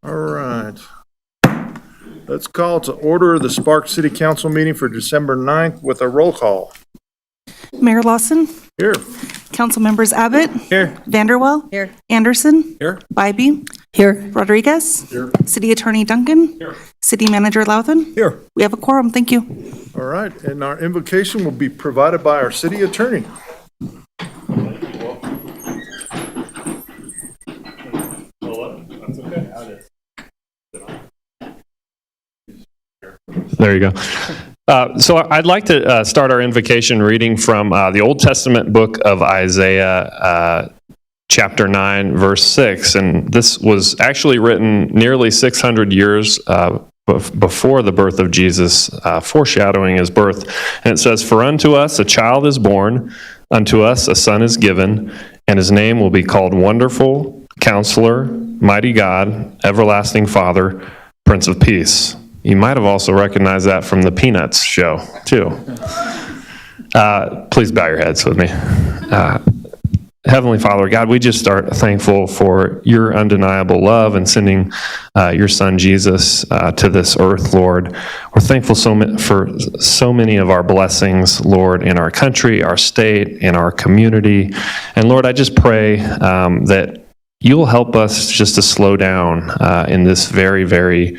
All right. Let's call to order the Spark City Council meeting for December 9th with a roll call. Mayor Lawson. Here. Council members Abbott. Here. Vanderwell. Here. Anderson. Here. Bybee. Here. Rodriguez. Here. City Attorney Duncan. Here. City Manager Louthan. Here. We have a quorum. Thank you. All right, and our invocation will be provided by our city attorney. There you go. So I'd like to start our invocation reading from the Old Testament book of Isaiah, chapter 9, verse 6. And this was actually written nearly 600 years before the birth of Jesus, foreshadowing his birth. And it says, "For unto us a child is born, unto us a son is given, and his name will be called Wonderful, Counselor, Mighty God, Everlasting Father, Prince of Peace." You might have also recognized that from the Peanuts show, too. Please bow your heads with me. Heavenly Father, God, we just are thankful for your undeniable love and sending your son Jesus to this earth, Lord. We're thankful for so many of our blessings, Lord, in our country, our state, in our community. And Lord, I just pray that you'll help us just to slow down in this very, very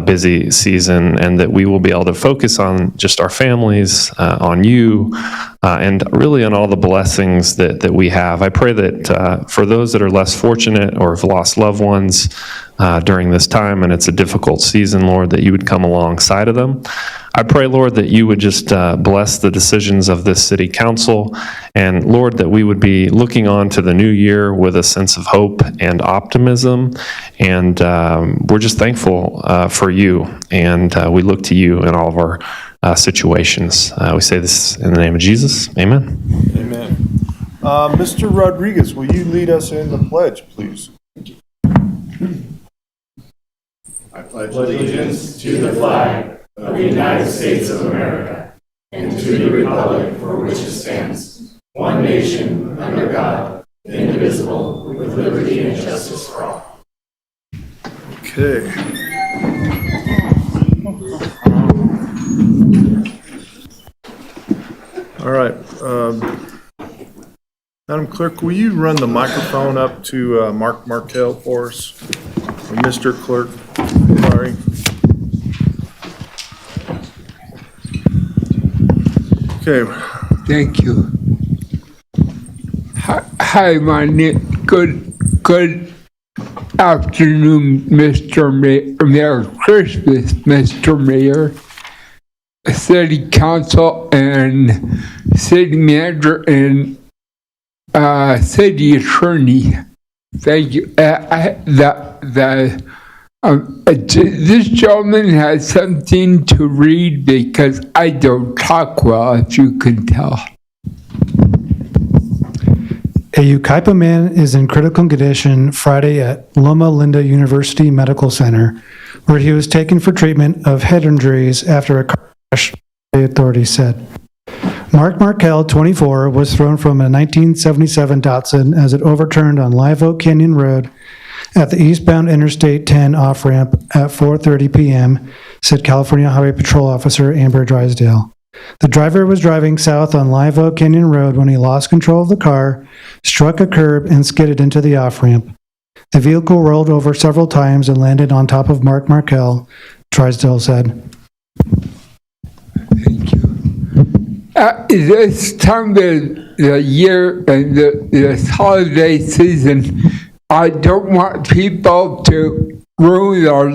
busy season, and that we will be able to focus on just our families, on you, and really on all the blessings that we have. I pray that for those that are less fortunate or have lost loved ones during this time, and it's a difficult season, Lord, that you would come alongside of them. I pray, Lord, that you would just bless the decisions of this city council, and Lord, that we would be looking on to the new year with a sense of hope and optimism, and we're just thankful for you, and we look to you in all of our situations. We say this in the name of Jesus. Amen. Amen. Mr. Rodriguez, will you lead us in the pledge, please? I pledge allegiance to the flag of the United States of America and to the republic for which it stands, one nation, under God, indivisible, with liberty and justice for all. Okay. All right. Madam Clerk, will you run the microphone up to Mark Markell for us? Or Mr. Clerk, sorry. Okay. Thank you. Hi, my name. Good afternoon, Mr. Mayor. Merry Christmas, Mr. Mayor, City Council, and City Manager, and City Attorney. Thank you. This gentleman has something to read because I don't talk well, if you can tell. A Yucaipa man is in critical condition Friday at Loma Linda University Medical Center, where he was taken for treatment of head injuries after a car crash, the authorities said. Mark Markell, 24, was thrown from a 1977 Datsun as it overturned on Live Oak Canyon Road at the eastbound Interstate 10 off-ramp at 4:30 p.m., said California Highway Patrol Officer Amber Drysdale. The driver was driving south on Live Oak Canyon Road when he lost control of the car, struck a curb, and skidded into the off-ramp. The vehicle rolled over several times and landed on top of Mark Markell, Drysdale said. Thank you. This time of the year and this holiday season, I don't want people to ruin their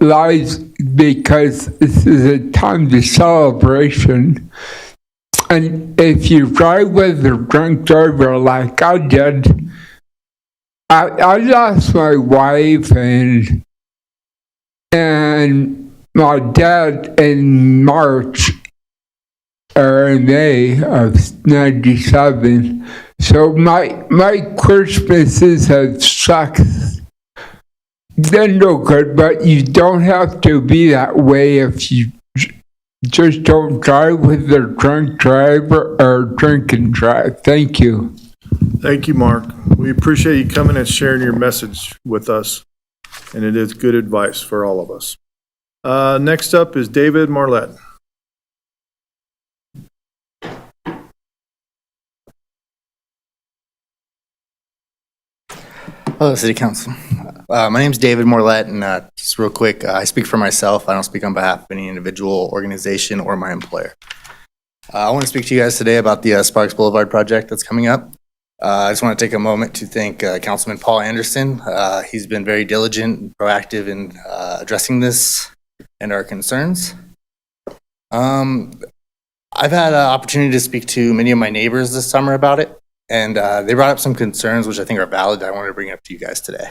lives because this is a time of celebration. And if you drive with a drunk driver like I did, I lost my wife and my dad in March or May of 97. So my Christmases have sucked. They're no good, but you don't have to be that way if you just don't drive with a drunk driver or drink and drive. Thank you. Thank you, Mark. We appreciate you coming and sharing your message with us. and it is good advice for all of us. Next up is David Marlette. Hello, City Council. My name is David Morlett, and just real quick, I speak for myself. I don't speak on behalf of any individual organization or my employer. I want to speak to you guys today about the Sparks Boulevard project that's coming up. I just want to take a moment to thank Councilman Paul Anderson. He's been very diligent and proactive in addressing this and our concerns. I've had an opportunity to speak to many of my neighbors this summer about it. And they brought up some concerns, which I think are valid, that I wanted to bring up to you guys today.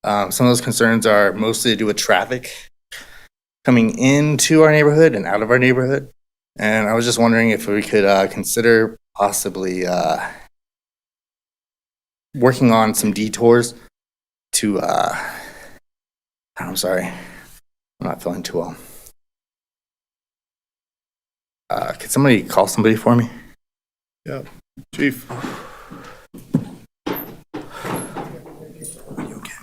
Some of those concerns are mostly to do with traffic coming into our neighborhood and out of our neighborhood. And I was just wondering if we could consider possibly working on some detours to, I'm sorry, I'm not feeling too well. Could somebody call somebody for me? Yeah, Chief.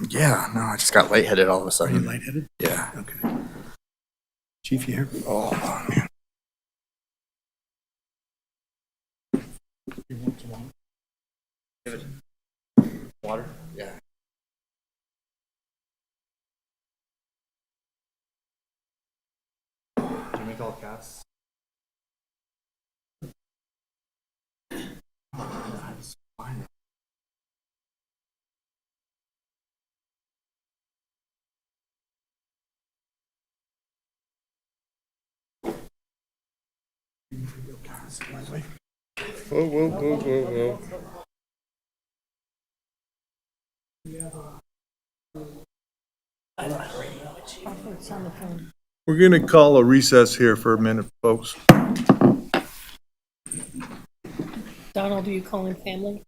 Yeah, no, I just got lightheaded all of a sudden. Are you lightheaded? Yeah. Okay. Chief, you here? Oh, man. Water? Yeah. Did you make all caps? That's fine. Whoa, whoa, whoa, whoa, whoa. We're going to call a recess here for a minute, folks. Donald, are you calling family?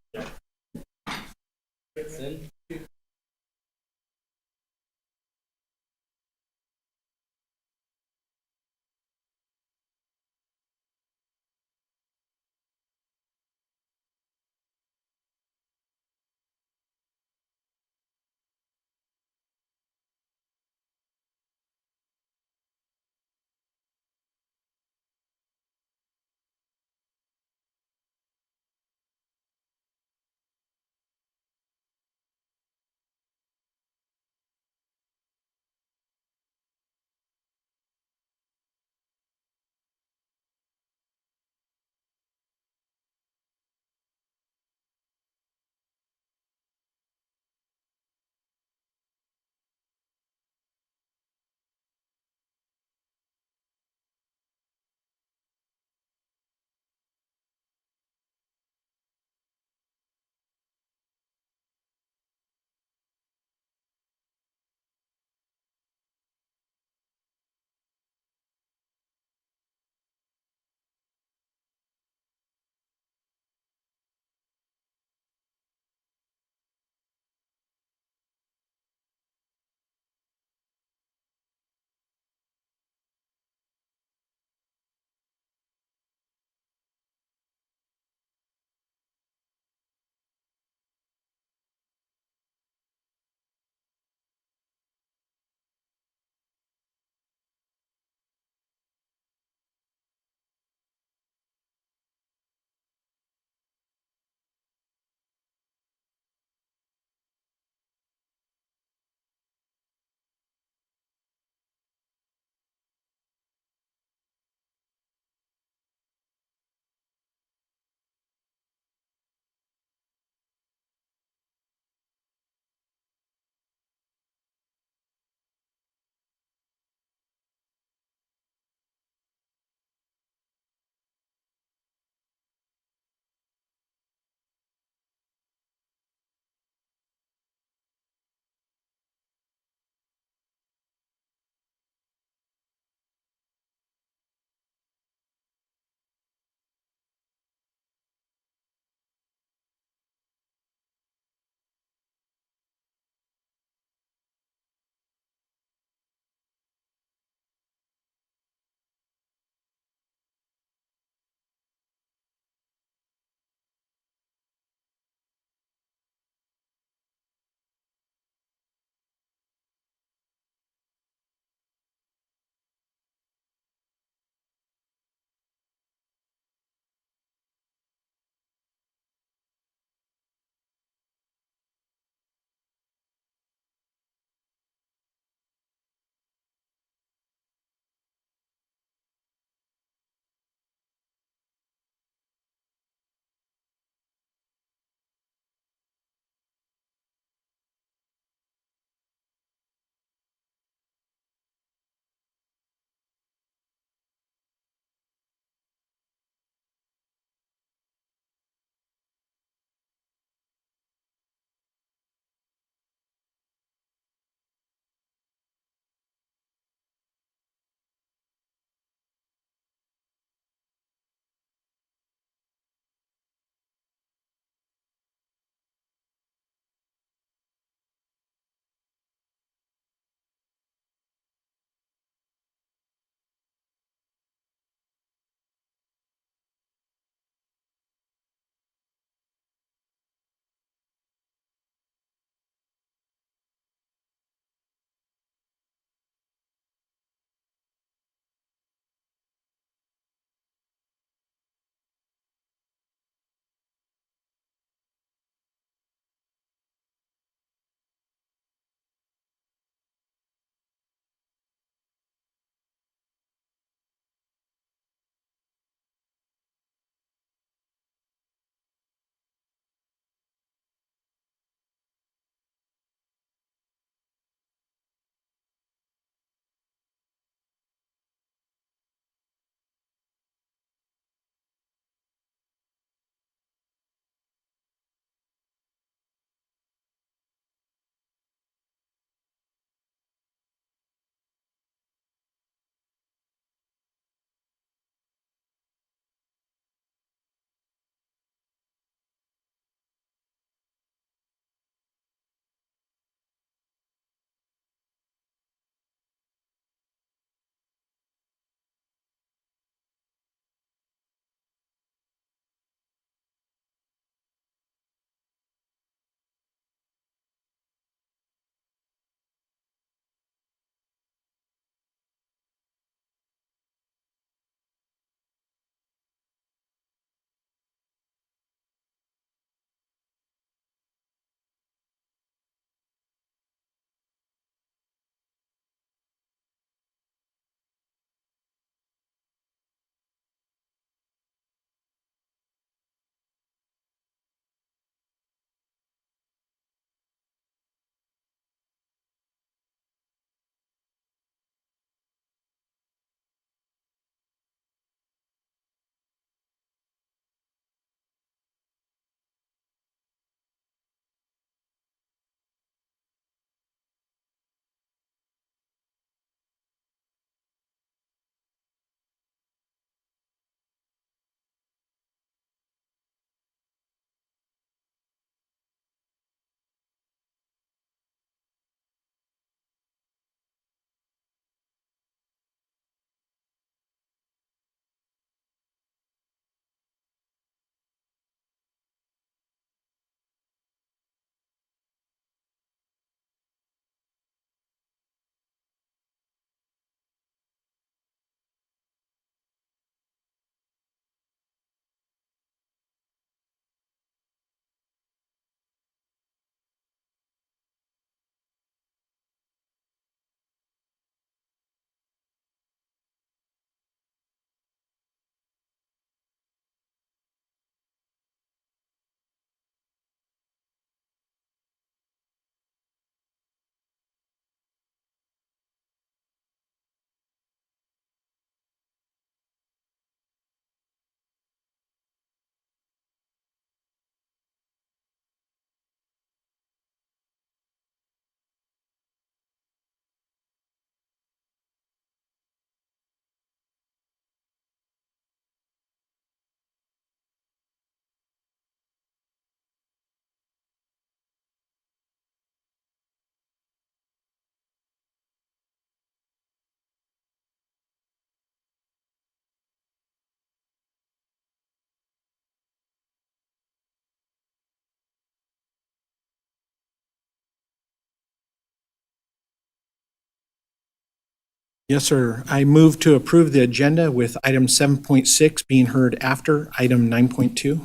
Yes, sir. I move to approve the agenda with item 7.6 being heard after item 9.2.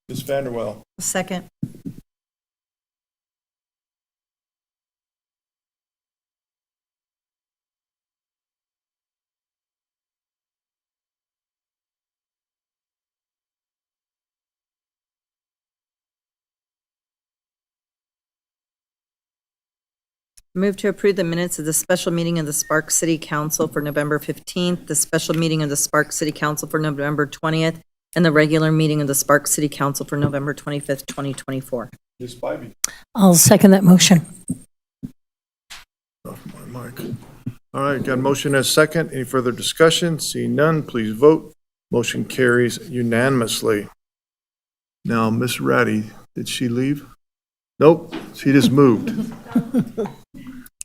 Ms. Vanderwell. Second. Move to approve the minutes of the special meeting of the Sparks City Council for November 15th, the special meeting of the Sparks City Council for November 20th, and the regular meeting of the Sparks City Council for November 25th, 2024. Ms. Spivey. I'll second that motion. Off my mic. All right, got a motion and a second. Any further discussion? Seeing none, please vote. Motion carries unanimously. Now, Miss Ratty, did she leave? Nope, she just moved.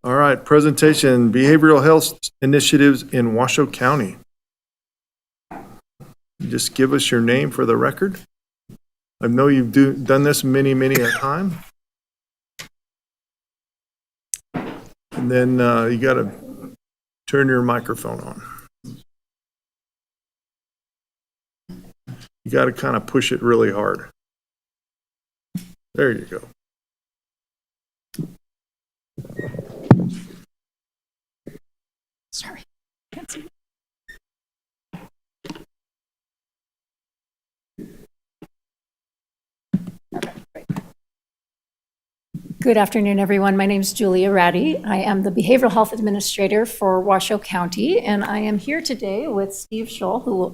All right, presentation, behavioral health initiatives in Washoe County. Just give us your name for the record. I know you've done this many a time. And then you got to turn your microphone on. You got to kind of push it really hard. There you go. Sorry. Can't see. Good afternoon, everyone. My name is Julia Ratty. I am the Behavioral Health Administrator for Washoe County, and I am here today with Steve Schell, who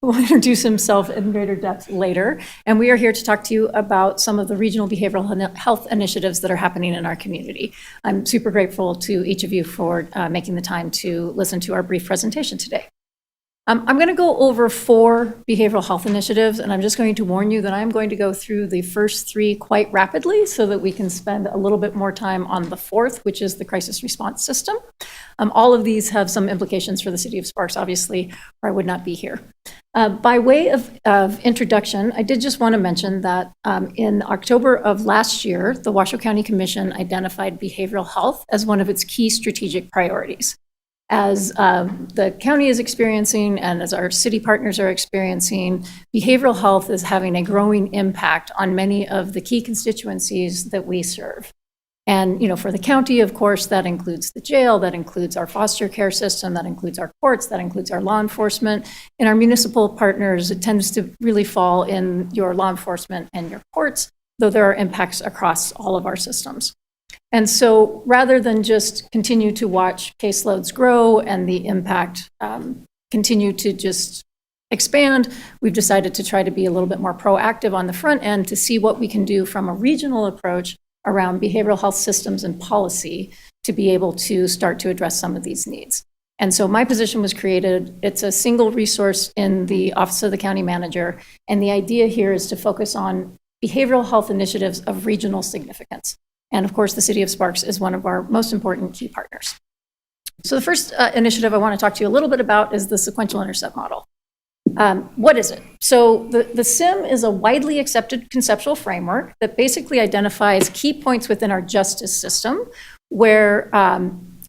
will introduce himself in greater depth later. And we are here to talk to you about some of the regional behavioral health initiatives that are happening in our community. I'm super grateful to each of you for making the time to listen to our brief presentation today. I'm going to go over 4 behavioral health initiatives, and I'm just going to warn you that I'm going to go through the first 3 quite rapidly so that we can spend a little bit more time on the 4th, which is the crisis response system. All of these have some implications for the city of Sparks, obviously, or I would not be here. By way of introduction, I did just want to mention that in October of last year, the Washoe County Commission identified behavioral health as one of its key strategic priorities. As the county is experiencing and as our city partners are experiencing, behavioral health is having a growing impact on many of the key constituencies that we serve. And, for the county, of course, that includes the jail, that includes our foster care system, that includes our courts, that includes our law enforcement. And our municipal partners, it tends to really fall in your law enforcement and your courts, though there are impacts across all of our systems. And so rather than just continue to watch caseloads grow and the impact continue to just expand, we've decided to try to be a little bit more proactive on the front end to see what we can do from a regional approach around behavioral health systems and policy to be able to start to address some of these needs. And so my position was created. It's a single resource in the Office of the County Manager. And the idea here is to focus on behavioral health initiatives of regional significance. And of course, the City of Sparks is one of our most important key partners. So the first initiative I want to talk to you a little bit about is the sequential intercept model. What is it? So the SIM is a widely accepted conceptual framework that basically identifies key points within our justice system where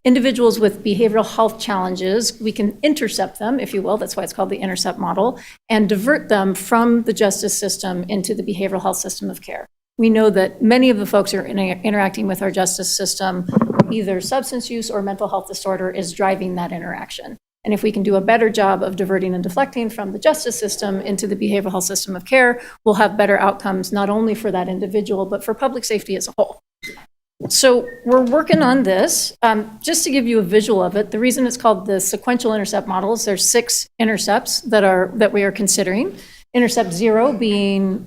individuals with behavioral health challenges, we can intercept them, if you will, that's why it's called the intercept model, and divert them from the justice system into the behavioral health system of care. We know that many of the folks who are interacting with our justice system, either substance use or mental health disorder is driving that interaction. And if we can do a better job of diverting and deflecting from the justice system into the behavioral health system of care, we'll have better outcomes, not only for that individual, but for public safety as a whole. So we're working on this. Just to give you a visual of it, the reason it's called the sequential intercept model is there's 6 intercepts that we are considering. Intercept 0 being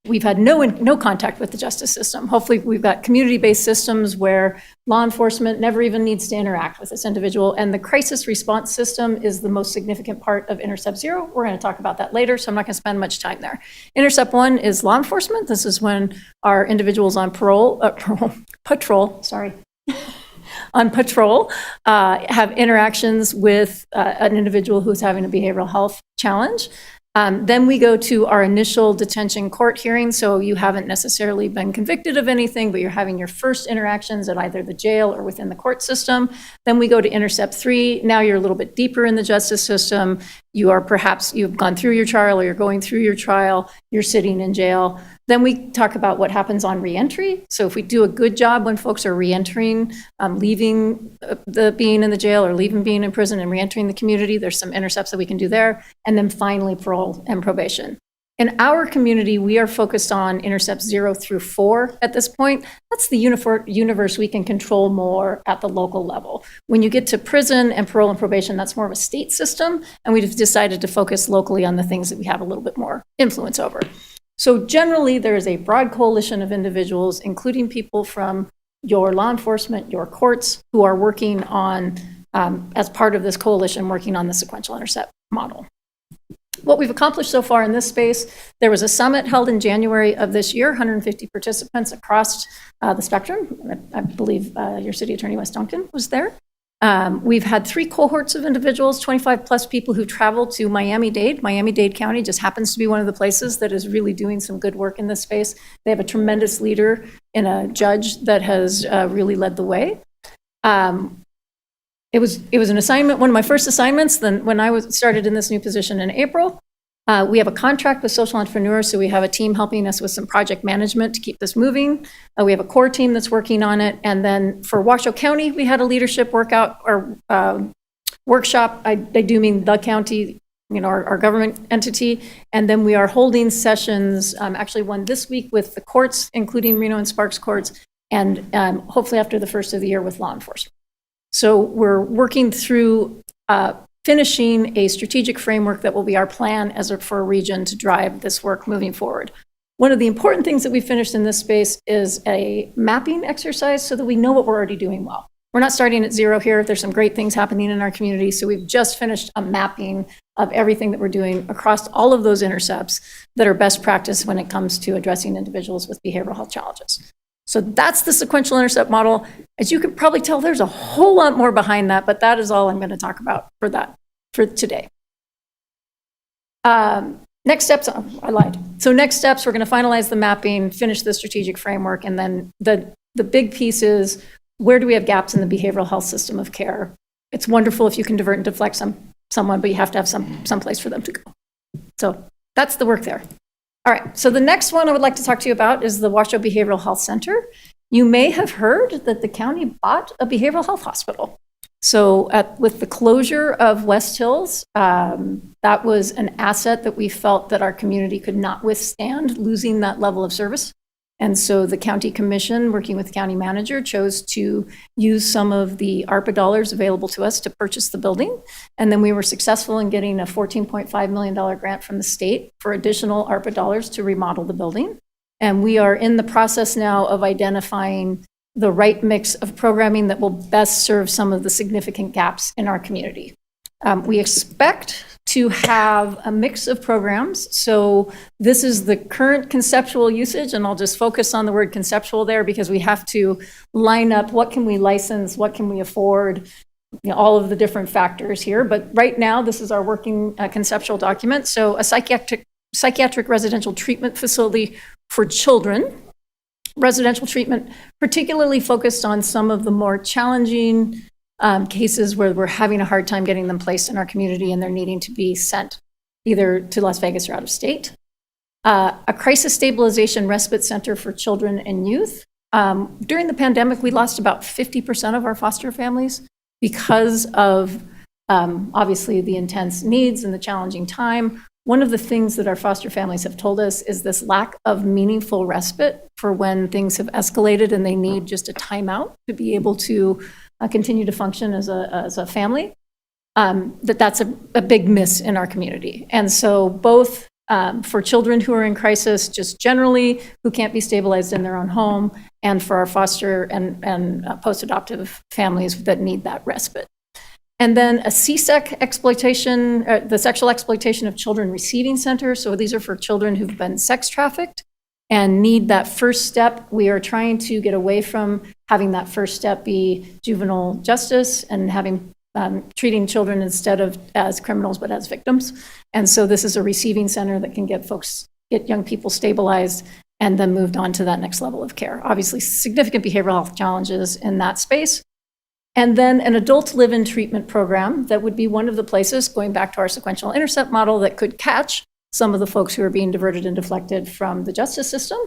we've had no contact with the justice system. Hopefully we've got community-based systems where law enforcement never even needs to interact with this individual. And the crisis response system is the most significant part of Intercept 0. We're going to talk about that later, so I'm not going to spend much time there. Intercept 1 is law enforcement. This is when our individuals on patrol have interactions with an individual who's having a behavioral health challenge. Then we go to our initial detention court hearing, so you haven't necessarily been convicted of anything, but you're having your first interactions at either the jail or within the court system. Then we go to Intercept 3. Now you're a little bit deeper in the justice system. You've gone through your trial or you're going through your trial, you're sitting in jail. Then we talk about what happens on reentry. So if we do a good job when folks are reentering, leaving being in the jail or leaving being in prison and reentering the community, there's some intercepts that we can do there. And then finally, parole and probation. In our community, we are focused on intercepts 0 through 4 at this point. That's the universe we can control more at the local level. When you get to prison and parole and probation, that's more of a state system, and we've decided to focus locally on the things that we have a little bit more influence over. So generally, there is a broad coalition of individuals, including people from your law enforcement, your courts, who are working on, as part of this coalition, working on the sequential intercept model. What we've accomplished so far in this space, there was a summit held in January of this year, 150 participants across the spectrum. I believe your city attorney, Wes Duncan, was there. We've had 3 cohorts of individuals, 25 plus people who traveled to Miami-Dade. Miami-Dade County just happens to be one of the places that is really doing some good work in this space. They have a tremendous leader in a judge that has really led the way. It was an assignment, one of my first assignments, then when I started in this new position in April. We have a contract with social entrepreneurs, so we have a team helping us with some project management to keep this moving. We have a core team that's working on it. And then for Washoe County, we had a leadership workout or workshop. I do mean the county, our government entity. And then we are holding sessions, actually one this week with the courts, including Reno and Sparks courts, and hopefully after the first of the year with law enforcement. So we're working through finishing a strategic framework that will be our plan for a region to drive this work moving forward. One of the important things that we finished in this space is a mapping exercise so that we know what we're already doing well. We're not starting at 0 here. There's some great things happening in our community. So we've just finished a mapping of everything that we're doing across all of those intercepts that are best practice when it comes to addressing individuals with behavioral health challenges. So that's the sequential intercept model. As you can probably tell, there's a whole lot more behind that, but that is all I'm going to talk about for today. Next steps, I lied. So next steps, we're going to finalize the mapping, finish the strategic framework, and then the big piece is, where do we have gaps in the behavioral health system of care? It's wonderful if you can divert and deflect someone, but you have to have some place for them to go. So that's the work there. All right, so the next one I would like to talk to you about is the Washoe Behavioral Health Center. You may have heard that the county bought a behavioral health hospital. So with the closure of West Hills, that was an asset that we felt that our community could not withstand losing that level of service. And so the county commission, working with the county manager, chose to use some of the ARPA dollars available to us to purchase the building. And then we were successful in getting a $14.5 million grant from the state for additional ARPA dollars to remodel the building. And we are in the process now of identifying the right mix of programming that will best serve some of the significant gaps in our community. We expect to have a mix of programs. So this is the current conceptual usage, and I'll just focus on the word conceptual there because we have to line up what can we license, what can we afford, all of the different factors here. But right now, this is our working conceptual document. So a psychiatric residential treatment facility for children, residential treatment, particularly focused on some of the more challenging cases where we're having a hard time getting them placed in our community and they're needing to be sent either to Las Vegas or out of state. A crisis stabilization respite center for children and youth. During the pandemic, we lost about 50% of our foster families because of obviously the intense needs and the challenging time. One of the things that our foster families have told us is this lack of meaningful respite for when things have escalated and they need just a timeout to be able to continue to function as a family, that's a big miss in our community. And so both for children who are in crisis, just generally, who can't be stabilized in their own home, and for our foster and post-adoptive families that need that respite. And then a CSEC exploitation, the sexual exploitation of children receiving center. So these are for children who've been sex trafficked and need that first step. We are trying to get away from having that first step be juvenile justice and having treating children instead of as criminals, but as victims. And so this is a receiving center that can get young people stabilized and then moved on to that next level of care. Obviously, significant behavioral health challenges in that space. And then an adult live-in treatment program that would be one of the places, going back to our sequential intercept model, that could catch some of the folks who are being diverted and deflected from the justice system.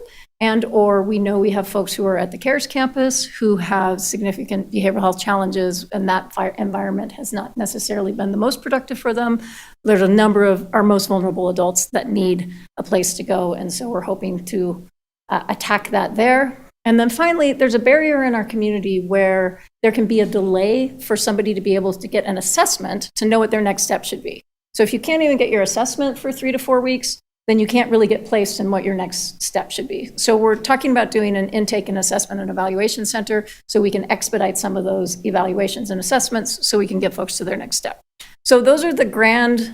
And or we know we have folks who are at the CARES campus who have significant behavioral health challenges, and that environment has not necessarily been the most productive for them. There's a number of our most vulnerable adults that need a place to go, and so we're hoping to attack that there. And then finally, there's a barrier in our community where there can be a delay for somebody to be able to get an assessment to know what their next step should be. So if you can't even get your assessment for 3 to 4 weeks, then you can't really get placed in what your next step should be. So we're talking about doing an intake and assessment and evaluation center so we can expedite some of those evaluations and assessments so we can get folks to their next step. So those are the grand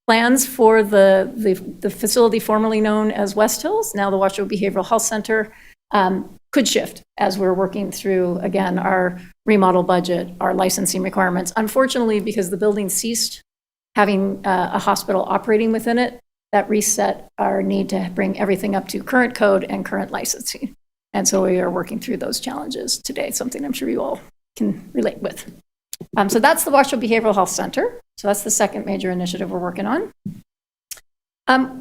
plans for the facility formerly known as West Hills, now the Washoe Behavioral Health Center. Could shift as we're working through, again, our remodel budget, our licensing requirements. Unfortunately, because the building ceased having a hospital operating within it, that reset our need to bring everything up to current code and current licensing. And so we are working through those challenges today, something I'm sure you all can relate with. So that's the Washoe Behavioral Health Center. So that's the second major initiative we're working on.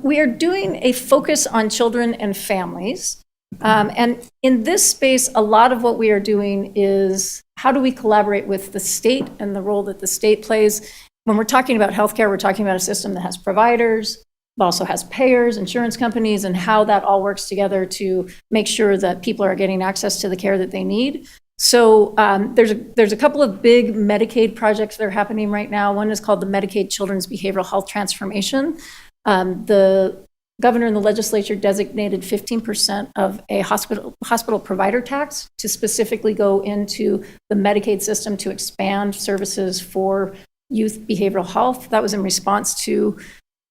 We are doing a focus on children and families. And in this space, a lot of what we are doing is how do we collaborate with the state and the role that the state plays. When we're talking about healthcare, we're talking about a system that has providers, but also has payers, insurance companies, and how that all works together to make sure that people are getting access to the care that they need. So there's a couple of big Medicaid projects that are happening right now. One is called the Medicaid Children's Behavioral Health Transformation. The governor and the legislature designated 15% of a hospital provider tax to specifically go into the Medicaid system to expand services for youth behavioral health. That was in response to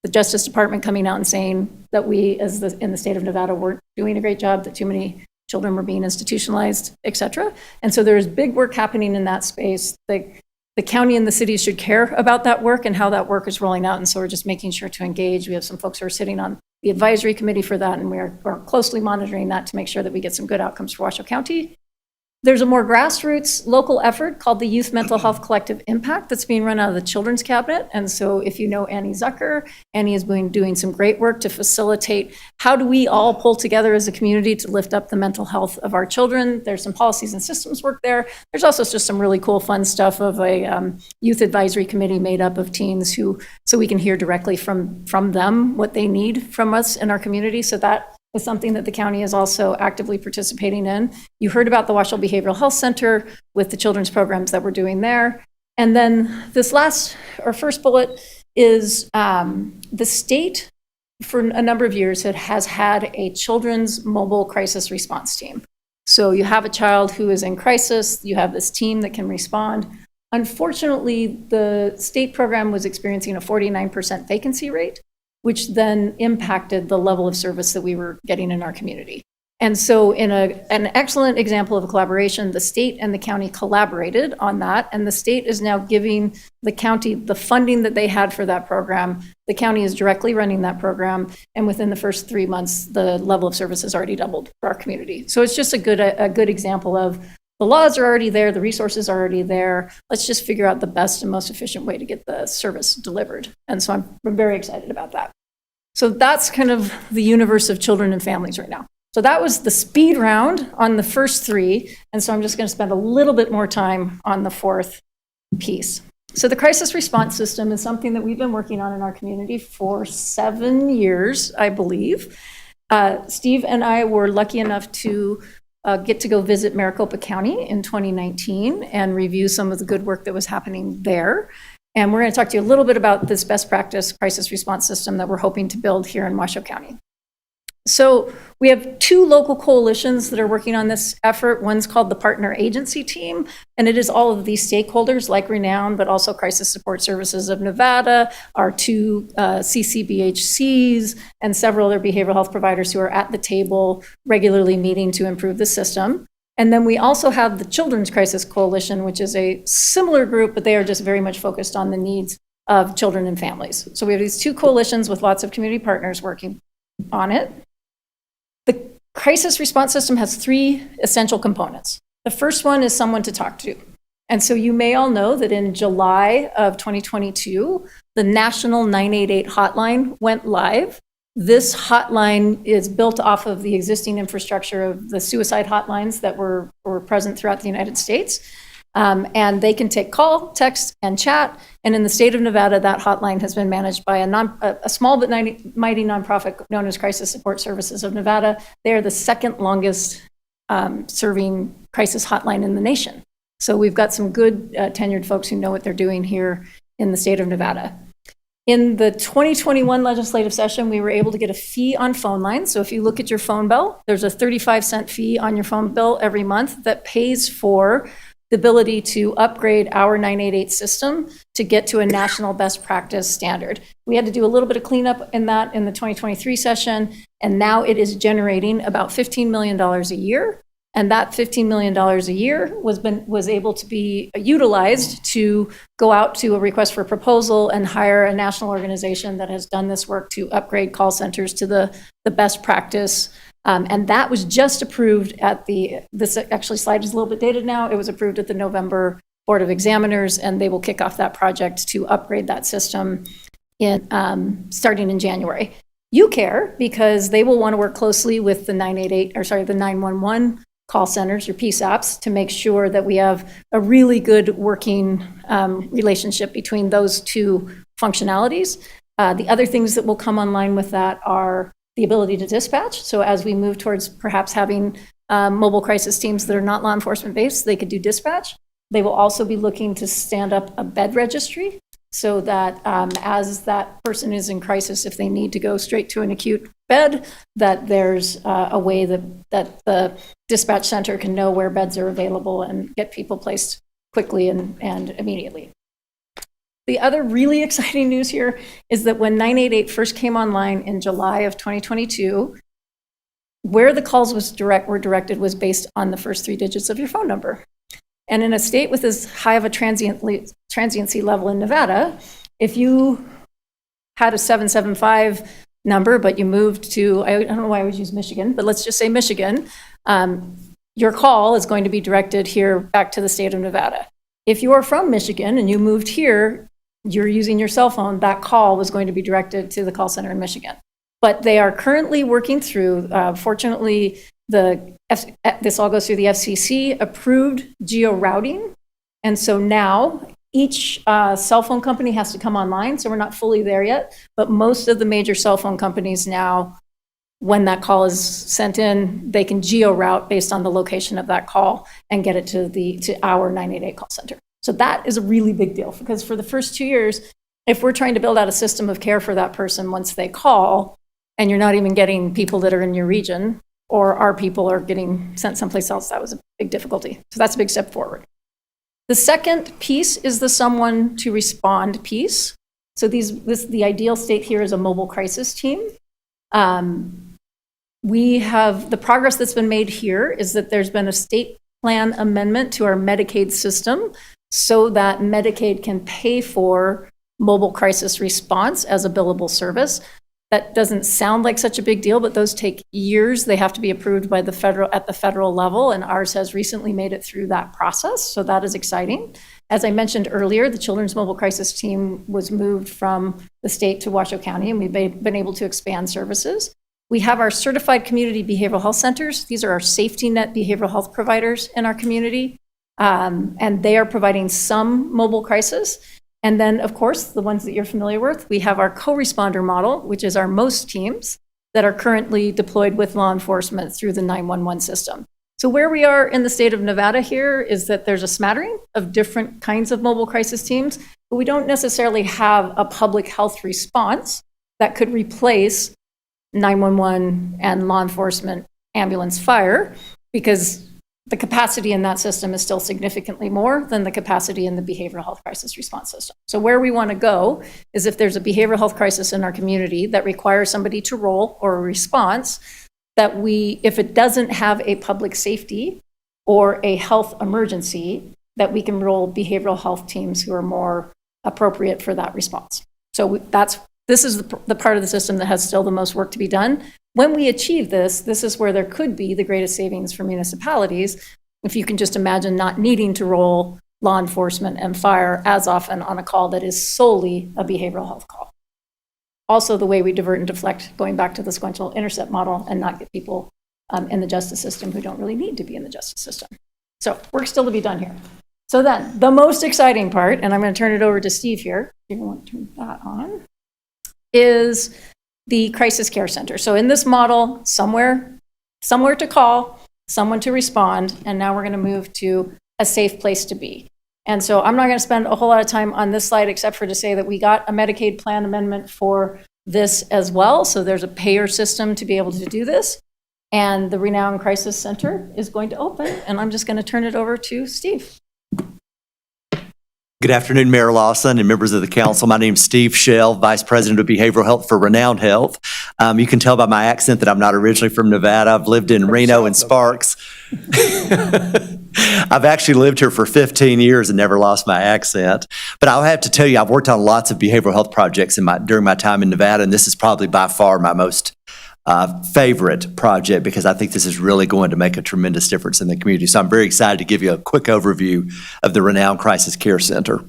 the Justice Department coming out and saying that we, in the state of Nevada, weren't doing a great job, that too many children were being institutionalized, et cetera. And so there's big work happening in that space. The county and the city should care about that work and how that work is rolling out. And so we're just making sure to engage. We have some folks who are sitting on the advisory committee for that, and we're closely monitoring that to make sure that we get some good outcomes for Washoe County. There's a more grassroots local effort called the Youth Mental Health Collective Impact that's being run out of the Children's Cabinet. And so if you know Annie Zucker, Annie has been doing some great work to facilitate how do we all pull together as a community to lift up the mental health of our children. There's some policies and systems work there. There's also just some really cool, fun stuff of a youth advisory committee made up of teens so we can hear directly from them what they need from us in our community. So that is something that the county is also actively participating in. You heard about the Washoe Behavioral Health Center with the children's programs that we're doing there. And then this first bullet is the state for a number of years has had a children's mobile crisis response team. So you have a child who is in crisis, you have this team that can respond. Unfortunately, the state program was experiencing a 49% vacancy rate, which then impacted the level of service that we were getting in our community. And so in an excellent example of a collaboration, the state and the county collaborated on that, and the state is now giving the county the funding that they had for that program. The county is directly running that program, and within the first 3 months, the level of service has already doubled for our community. So it's just a good example of the laws are already there, the resources are already there. Let's just figure out the best and most efficient way to get the service delivered. And so I'm very excited about that. So that's kind of the universe of children and families right now. So that was the speed round on the first three. And so I'm just going to spend a little bit more time on the fourth piece. So the crisis response system is something that we've been working on in our community for 7 years, I believe. Steve and I were lucky enough to get to go visit Maricopa County in 2019 and review some of the good work that was happening there. And we're going to talk to you a little bit about this best practice crisis response system that we're hoping to build here in Washoe County. So we have 2 local coalitions that are working on this effort. One's called the Partner Agency Team, and it is all of these stakeholders like Renown, but also Crisis Support Services of Nevada, our 2 CCBHCs, and several other behavioral health providers who are at the table regularly meeting to improve the system. And then we also have the Children's Crisis Coalition, which is a similar group, but they are just very much focused on the needs of children and families. So we have these two coalitions with lots of community partners working on it. The crisis response system has three essential components. The first one is someone to talk to. And so you may all know that in July of 2022, the National 988 hotline went live. This hotline is built off of the existing infrastructure of the suicide hotlines that were present throughout the United States. And they can take call, text, and chat. And in the state of Nevada, that hotline has been managed by a small but mighty nonprofit known as Crisis Support Services of Nevada. They are the second longest serving crisis hotline in the nation. So we've got some good tenured folks who know what they're doing here in the state of Nevada. In the 2021 legislative session, we were able to get a fee on phone lines. So if you look at your phone bill, there's a 35-cent fee on your phone bill every month that pays for the ability to upgrade our 988 system to get to a national best practice standard. We had to do a little bit of cleanup in that in the 2023 session, and now it is generating about $15 million a year. And that $15 million a year was able to be utilized to go out to a request for proposal and hire a national organization that has done this work to upgrade call centers to the best practice. And that was just approved at this actually slide is a little bit dated now. It was approved at the November Board of Examiners, and they will kick off that project to upgrade that system starting in January. You care because they will want to work closely with the 911 call centers, your PSAPs, to make sure that we have a really good working relationship between those two functionalities. The other things that will come online with that are the ability to dispatch. So as we move towards perhaps having mobile crisis teams that are not law enforcement based, they could do dispatch. They will also be looking to stand up a bed registry so that as that person is in crisis, if they need to go straight to an acute bed, that there's a way that the dispatch center can know where beds are available and get people placed quickly and immediately. The other really exciting news here is that when 988 first came online in July of 2022, where the calls were directed was based on the first three digits of your phone number. And in a state with as high of a transiency level in Nevada, if you had a 775 number, but you moved to, I don't know why I would use Michigan, but let's just say Michigan, your call is going to be directed here back to the state of Nevada. If you are from Michigan and you moved here, you're using your cell phone, that call was going to be directed to the call center in Michigan. But they are currently working through, fortunately, this all goes through the FCC approved geo-routing. And so now each cell phone company has to come online. So we're not fully there yet, but most of the major cell phone companies now, when that call is sent in, they can geo-route based on the location of that call and get it to our 988 call center. So that is a really big deal because for the first 2 years, if we're trying to build out a system of care for that person once they call, and you're not even getting people that are in your region, or our people are getting sent someplace else, that was a big difficulty. So that's a big step forward. The second piece is the someone to respond piece. So the ideal state here is a mobile crisis team. We have, the progress that's been made here is that there's been a state plan amendment to our Medicaid system so that Medicaid can pay for mobile crisis response as a billable service. That doesn't sound like such a big deal, but those take years. They have to be approved by at the federal level, and ours has recently made it through that process, so that is exciting. As I mentioned earlier, the Children's Mobile Crisis Team was moved from the state to Washoe County, and we've been able to expand services. We have our certified community behavioral health centers. These are our safety net behavioral health providers in our community, and they are providing some mobile crisis. And then, of course, the ones that you're familiar with, we have our co-responder model, which is our most teams that are currently deployed with law enforcement through the 911 system. So where we are in the state of Nevada here is that there's a smattering of different kinds of mobile crisis teams, but we don't necessarily have a public health response that could replace 911 and law enforcement, ambulance, fire, because the capacity in that system is still significantly more than the capacity in the behavioral health crisis response system. So where we want to go is if there's a behavioral health crisis in our community that requires somebody to roll or a response, that if it doesn't have a public safety or a health emergency, that we can roll behavioral health teams who are more appropriate for that response. So this is the part of the system that has still the most work to be done. When we achieve this is where there could be the greatest savings for municipalities, if you can just imagine not needing to roll law enforcement and fire as often on a call that is solely a behavioral health call. Also, the way we divert and deflect, going back to the sequential intercept model, and not get people in the justice system who don't really need to be in the justice system. So work still to be done here. So then, the most exciting part, and I'm going to turn it over to Steve here, if you want to turn that on, is the crisis care center. So in this model, somewhere to call, someone to respond, and now we're going to move to a safe place to be. And so I'm not going to spend a whole lot of time on this slide, except for to say that we got a Medicaid plan amendment for this as well. So there's a payer system to be able to do this. And the Renown Crisis Center is going to open, and I'm just going to turn it over to Steve. Good afternoon, Mayor Lawson and members of the council. My name is Steve Shell, Vice President of Behavioral Health for Renown Health. You can tell by my accent that I'm not originally from Nevada. I've lived in Reno and Sparks. I've actually lived here for 15 years and never lost my accent. But I'll have to tell you, I've worked on lots of behavioral health projects during my time in Nevada, and this is probably by far my most favorite project, because I think this is really going to make a tremendous difference in the community. So I'm very excited to give you a quick overview of the Renown Crisis Care Center.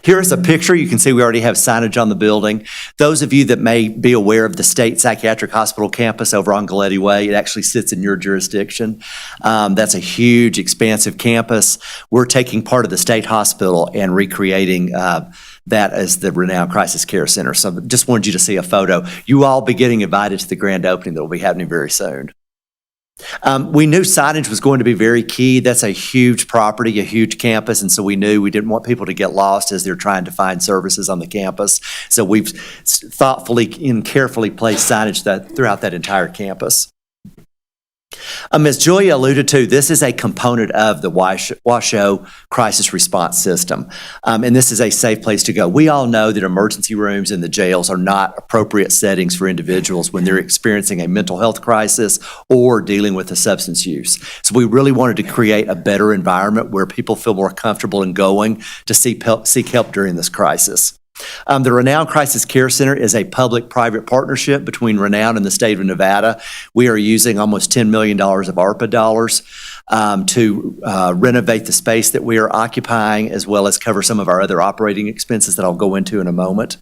Here's a picture. You can see we already have signage on the building. Those of you that may be aware of the State Psychiatric Hospital campus over on Galletti Way, it actually sits in your jurisdiction. That's a huge, expansive campus. We're taking part of the state hospital and recreating that as the Renown Crisis Care Center. So just wanted you to see a photo. You all be getting invited to the grand opening that will be happening very soon. We knew signage was going to be very key. That's a huge property, a huge campus, and so we knew we didn't want people to get lost as they're trying to find services on the campus. So we've thoughtfully and carefully placed signage throughout that entire campus. As Julia alluded to, this is a component of the Washoe crisis response system, and this is a safe place to go. We all know that emergency rooms in the jails are not appropriate settings for individuals when they're experiencing a mental health crisis or dealing with a substance use. So we really wanted to create a better environment where people feel more comfortable in going to seek help during this crisis. The Renown Crisis Care Center is a public-private partnership between Renown and the state of Nevada. We are using almost $10 million of ARPA dollars to renovate the space that we are occupying, as well as cover some of our other operating expenses that I'll go into in a moment.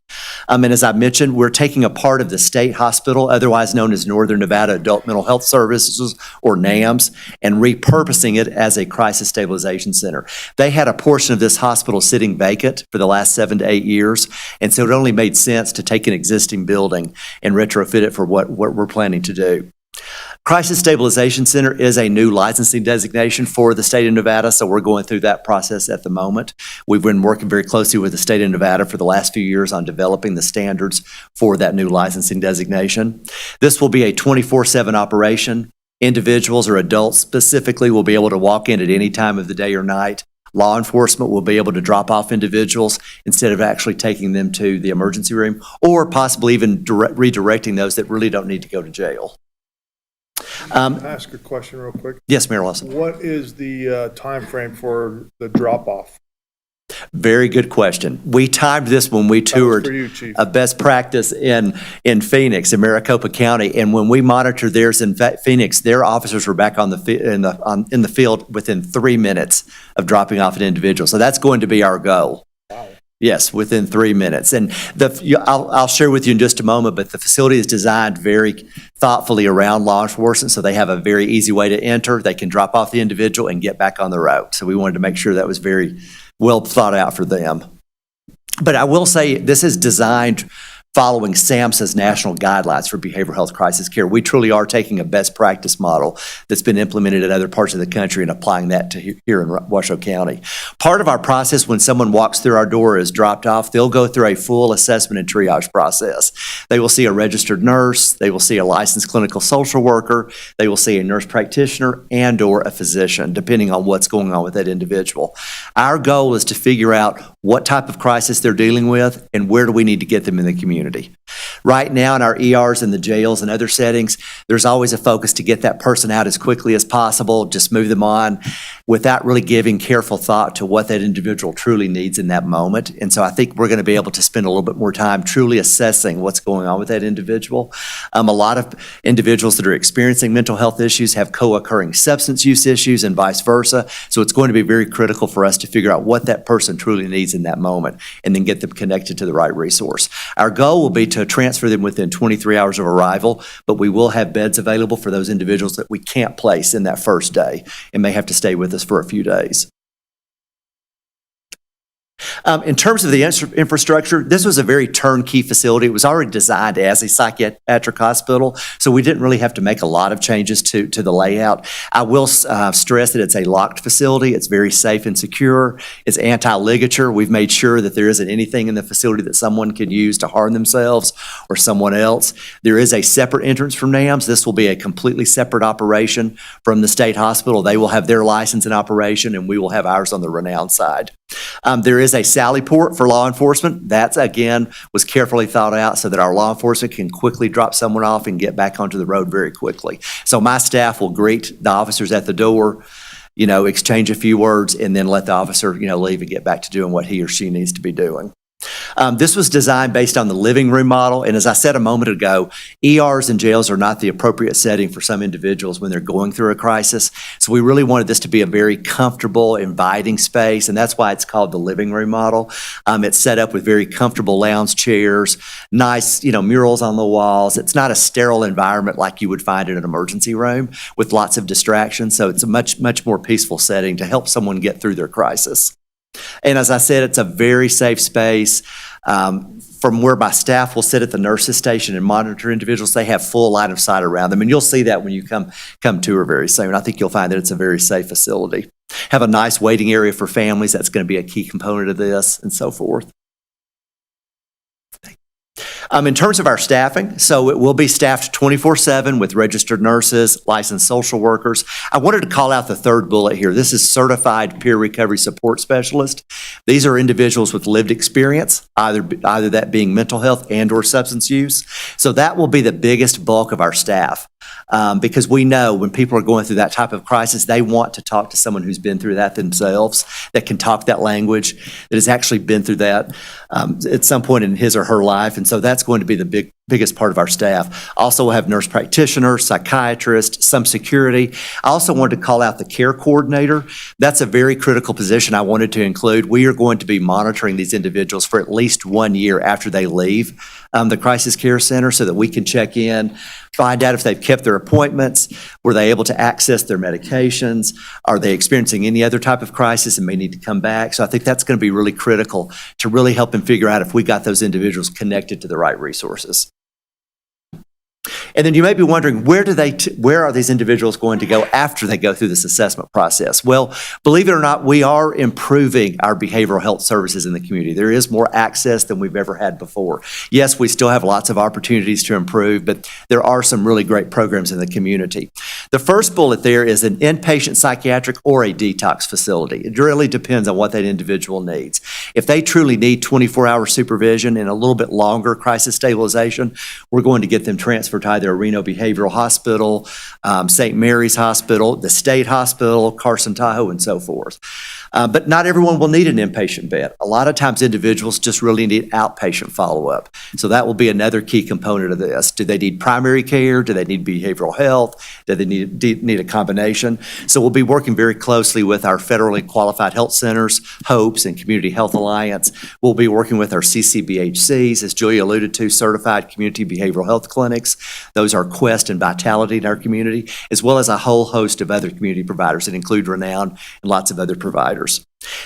And as I mentioned, we're taking a part of the state hospital, otherwise known as Northern Nevada Adult Mental Health Services, or NAMS, and repurposing it as a crisis stabilization center. They had a portion of this hospital sitting vacant for the last 7 to 8 years, and so it only made sense to take an existing building and retrofit it for what we're planning to do. Crisis Stabilization Center is a new licensing designation for the state of Nevada, so we're going through that process at the moment. We've been working very closely with the state of Nevada for the last few years on developing the standards for that new licensing designation. This will be a 24/7 operation. Individuals or adults specifically will be able to walk in at any time of the day or night. Law enforcement will be able to drop off individuals instead of actually taking them to the emergency room, or possibly even redirecting those that really don't need to go to jail. Can I ask a question real quick? Yes, Mayor Lawson. What is the time frame for the drop-off? Very good question. We timed this when we toured for you, Chief. a best practice in Phoenix, in Maricopa County, and when we monitored theirs in Phoenix, their officers were back in the field within 3 minutes of dropping off an individual. So that's going to be our goal. Wow. Yes, within 3 minutes. And I'll share with you in just a moment, but the facility is designed very thoughtfully around law enforcement, so they have a very easy way to enter. They can drop off the individual and get back on the road. So we wanted to make sure that was very well thought out for them. But I will say this is designed following SAMHSA's national guidelines for behavioral health crisis care. We truly are taking a best practice model that's been implemented in other parts of the country and applying that to here in Washoe County. Part of our process when someone walks through our door is dropped off, they'll go through a full assessment and triage process. They will see a registered nurse, they will see a licensed clinical social worker, they will see a nurse practitioner and or a physician, depending on what's going on with that individual. Our goal is to figure out what type of crisis they're dealing with, and where do we need to get them in the community. Right now in our ERs and the jails and other settings, there's always a focus to get that person out as quickly as possible, just move them on, without really giving careful thought to what that individual truly needs in that moment. And so I think we're going to be able to spend a little bit more time truly assessing what's going on with that individual. A lot of individuals that are experiencing mental health issues have co-occurring substance use issues and vice versa. So it's going to be very critical for us to figure out what that person truly needs in that moment and then get them connected to the right resource. Our goal will be to transfer them within 23 hours of arrival, but we will have beds available for those individuals that we can't place in that first day and may have to stay with us for a few days. In terms of the infrastructure, this was a very turnkey facility. It was already designed as a psychiatric hospital, so we didn't really have to make a lot of changes to the layout. I will stress that it's a locked facility. It's very safe and secure. It's anti-ligature. We've made sure that there isn't anything in the facility that someone could use to harm themselves or someone else. There is a separate entrance from NAMS. This will be a completely separate operation from the state hospital. They will have their license in operation, and we will have ours on the Renown side. There is a Sally port for law enforcement. That, again, was carefully thought out so that our law enforcement can quickly drop someone off and get back onto the road very quickly. So my staff will greet the officers at the door, exchange a few words, and then let the officer, leave and get back to doing what he or she needs to be doing. This was designed based on the living room model, and as I said a moment ago, ERs and jails are not the appropriate setting for some individuals when they're going through a crisis. So we really wanted this to be a very comfortable, inviting space, and that's why it's called the living room model. It's set up with very comfortable lounge chairs, nice, murals on the walls. It's not a sterile environment like you would find in an emergency room with lots of distractions. So it's a much, much more peaceful setting to help someone get through their crisis. And as I said, it's a very safe space. From where my staff will sit at the nurses station and monitor individuals, they have full line of sight around them. And you'll see that when you come tour very soon. I think you'll find that it's a very safe facility. Have a nice waiting area for families. That's going to be a key component of this, and so forth. In terms of our staffing, so it will be staffed 24/7 with registered nurses, licensed social workers. I wanted to call out the third bullet here. This is certified peer recovery support specialist. These are individuals with lived experience, either that being mental health and or substance use. So that will be the biggest bulk of our staff. Because we know when people are going through that type of crisis, they want to talk to someone who's been through that themselves, that can talk that language, that has actually been through that at some point in his or her life. And so that's going to be the biggest part of our staff. Also, we'll have nurse practitioners, psychiatrists, some security. I also wanted to call out the care coordinator. That's a very critical position I wanted to include. We are going to be monitoring these individuals for at least 1 year after they leave the crisis care center so that we can check in, find out if they've kept their appointments, were they able to access their medications, are they experiencing any other type of crisis and may need to come back. So I think that's going to be really critical to really help them figure out if we got those individuals connected to the right resources. And then you may be wondering, where are these individuals going to go after they go through this assessment process? Well, believe it or not, we are improving our behavioral health services in the community. There is more access than we've ever had before. Yes, we still have lots of opportunities to improve, but there are some really great programs in the community. The first bullet there is an inpatient psychiatric or a detox facility. It really depends on what that individual needs. If they truly need 24-hour supervision and a little bit longer crisis stabilization, we're going to get them transferred to either Reno Behavioral Hospital, St. Mary's Hospital, the State Hospital, Carson Tahoe, and so forth. But not everyone will need an inpatient bed. A lot of times individuals just really need outpatient follow-up. So that will be another key component of this. Do they need primary care? Do they need behavioral health? Do they need a combination? So we'll be working very closely with our federally qualified health centers, HOPES, and Community Health Alliance. We'll be working with our CCBHCs, as Julia alluded to, certified community behavioral health clinics. Those are Quest and Vitality in our community, as well as a whole host of other community providers that include Renown and lots of other providers.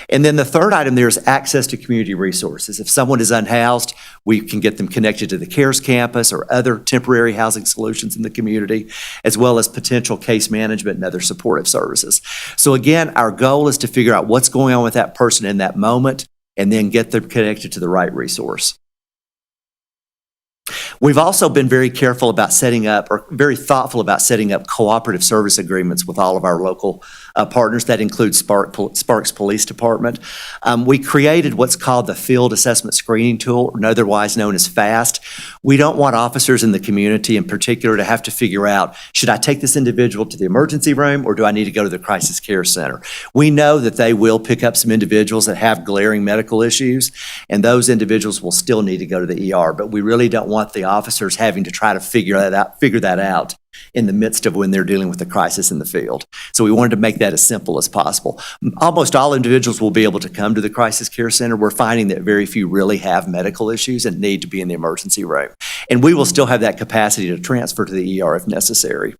And then the third item there is access to community resources. If someone is unhoused, we can get them connected to the CARES campus or other temporary housing solutions in the community, as well as potential case management and other supportive services. So again, our goal is to figure out what's going on with that person in that moment and then get them connected to the right resource. We've also been very careful about setting up, or very thoughtful about setting up cooperative service agreements with all of our local partners. That includes Sparks Police Department. We created what's called the Field Assessment Screening Tool, or otherwise known as FAST. We don't want officers in the community in particular to have to figure out, should I take this individual to the emergency room or do I need to go to the crisis care center? We know that they will pick up some individuals that have glaring medical issues, and those individuals will still need to go to the ER, but we really don't want the officers having to try to figure that out in the midst of when they're dealing with the crisis in the field. So we wanted to make that as simple as possible. Almost all individuals will be able to come to the crisis care center. We're finding that very few really have medical issues and need to be in the emergency room. And we will still have that capacity to transfer to the ER if necessary.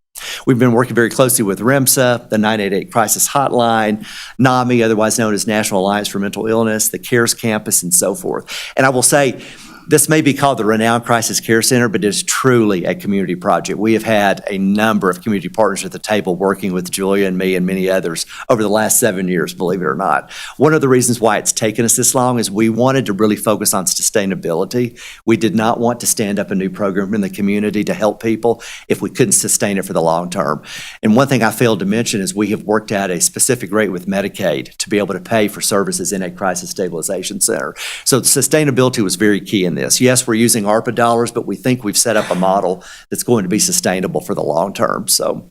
We've been working very closely with REMSA, the 988 Crisis Hotline, NAMI, otherwise known as National Alliance for Mental Illness, the CARES Campus, and so forth. And I will say, this may be called the Renown Crisis Care Center, but it is truly a community project. We have had a number of community partners at the table working with Julia and me and many others over the last 7 years, believe it or not. One of the reasons why it's taken us this long is we wanted to really focus on sustainability. We did not want to stand up a new program in the community to help people if we couldn't sustain it for the long term. And one thing I failed to mention is we have worked out a specific rate with Medicaid to be able to pay for services in a crisis stabilization center. So sustainability was very key in this. Yes, we're using ARPA dollars, but we think we've set up a model that's going to be sustainable for the long term. So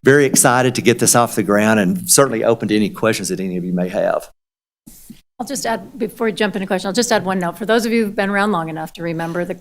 very excited to get this off the ground and certainly open to any questions that any of you may have. I'll just add, before we jump into questions, I'll just add one note. For those of you who've been around long enough to remember the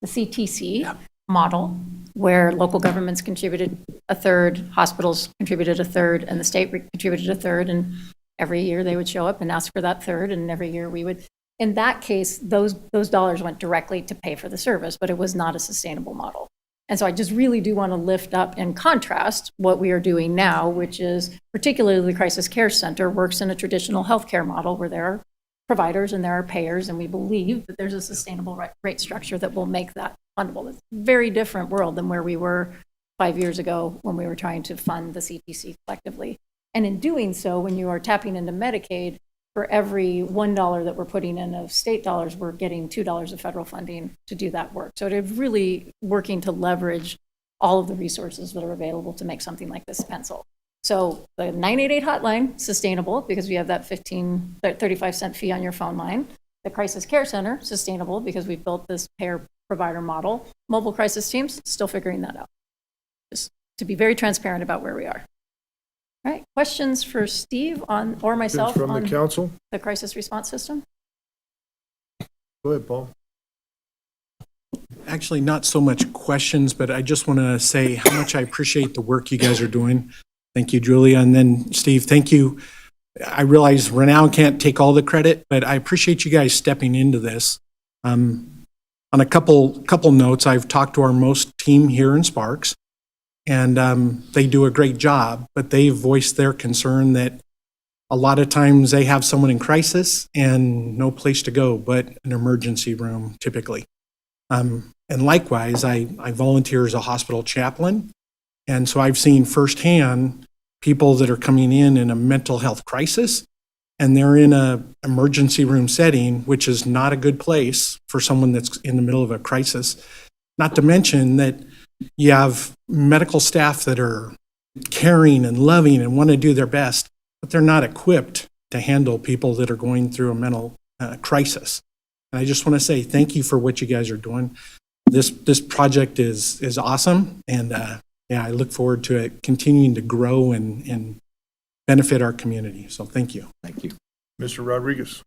CTC model, where local governments contributed a third, hospitals contributed a third, and the state contributed a third, and every year they would show up and ask for that third, and every year we would. In that case, those dollars went directly to pay for the service, but it was not a sustainable model. And so I just really do want to lift up and contrast what we are doing now, which is particularly the Crisis Care Center works in a traditional healthcare model where there are providers and there are payers, and we believe that there's a sustainable rate structure that will make that fundable. It's a very different world than where we were 5 years ago when we were trying to fund the CTC collectively. And in doing so, when you are tapping into Medicaid, for every $1 that we're putting in of state dollars, we're getting $2 of federal funding to do that work. So it's really working to leverage all of the resources that are available to make something like this pencil. So the 988 hotline, sustainable, because we have that 35-cent fee on your phone line. The Crisis Care Center, sustainable, because we've built this payer-provider model. Mobile crisis teams, still figuring that out. Just to be very transparent about where we are. All right, questions for Steve or myself From on the council? the crisis response system? Go ahead, Paul. Actually, not so much questions, but I just want to say how much I appreciate the work you guys are doing. Thank you, Julia. And then Steve, thank you. I realize Renown can't take all the credit, but I appreciate you guys stepping into this. On a couple notes, I've talked to our most team here in Sparks, and they do a great job, but they voiced their concern that a lot of times they have someone in crisis and no place to go but an emergency room typically. And likewise, I volunteer as a hospital chaplain, and so I've seen firsthand people that are coming in a mental health crisis, and they're in an emergency room setting, which is not a good place for someone that's in the middle of a crisis. Not to mention that you have medical staff that are caring and loving and want to do their best, but they're not equipped to handle people that are going through a mental crisis. And I just want to say thank you for what you guys are doing. This project is awesome, and I look forward to it continuing to grow and benefit our community. So thank you. Thank you. Mr. Rodriguez.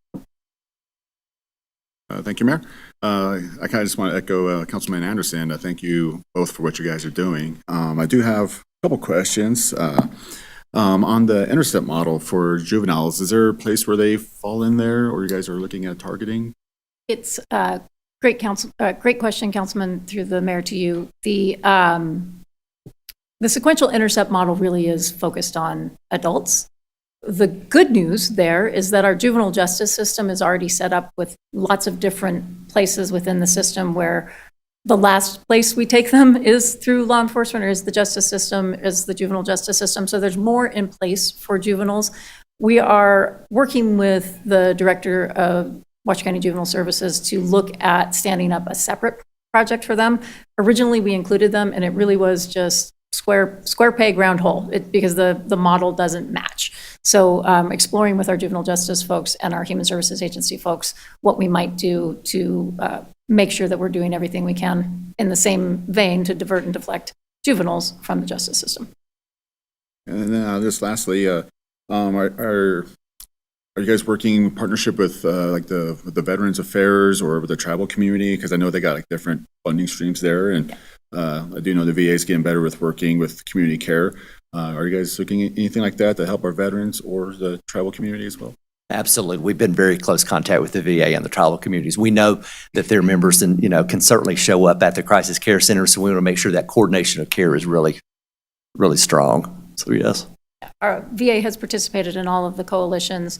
Thank you, Mayor. I kind of just want to echo Councilman Anderson. Thank you both for what you guys are doing. I do have a couple questions. On the intercept model for juveniles, is there a place where they fall in there, or you guys are looking at targeting? It's great question, Councilman, through the mayor to you. The sequential intercept model really is focused on adults. The good news there is that our juvenile justice system is already set up with lots of different places within the system where the last place we take them is through law enforcement, or is the justice system, is the juvenile justice system. So there's more in place for juveniles. We are working with the director of Washoe County Juvenile Services to look at standing up a separate project for them. Originally, we included them, and it really was just square peg, round hole, because the model doesn't match. So exploring with our juvenile justice folks and our human services agency folks what we might do to make sure that we're doing everything we can in the same vein to divert and deflect juveniles from the justice system. And then just lastly, are you guys working in partnership with like the Veterans Affairs or with the tribal community? Because I know they got like different funding streams there, and I do know the VA is getting better with working with community care. Are you guys looking at anything like that to help our veterans or the tribal community as well? Absolutely. We've been very close contact with the VA and the tribal communities. We know that their members and, can certainly show up at the crisis care center, so we want to make sure that coordination of care is really, really strong. So, yes. Our VA has participated in all of the coalitions.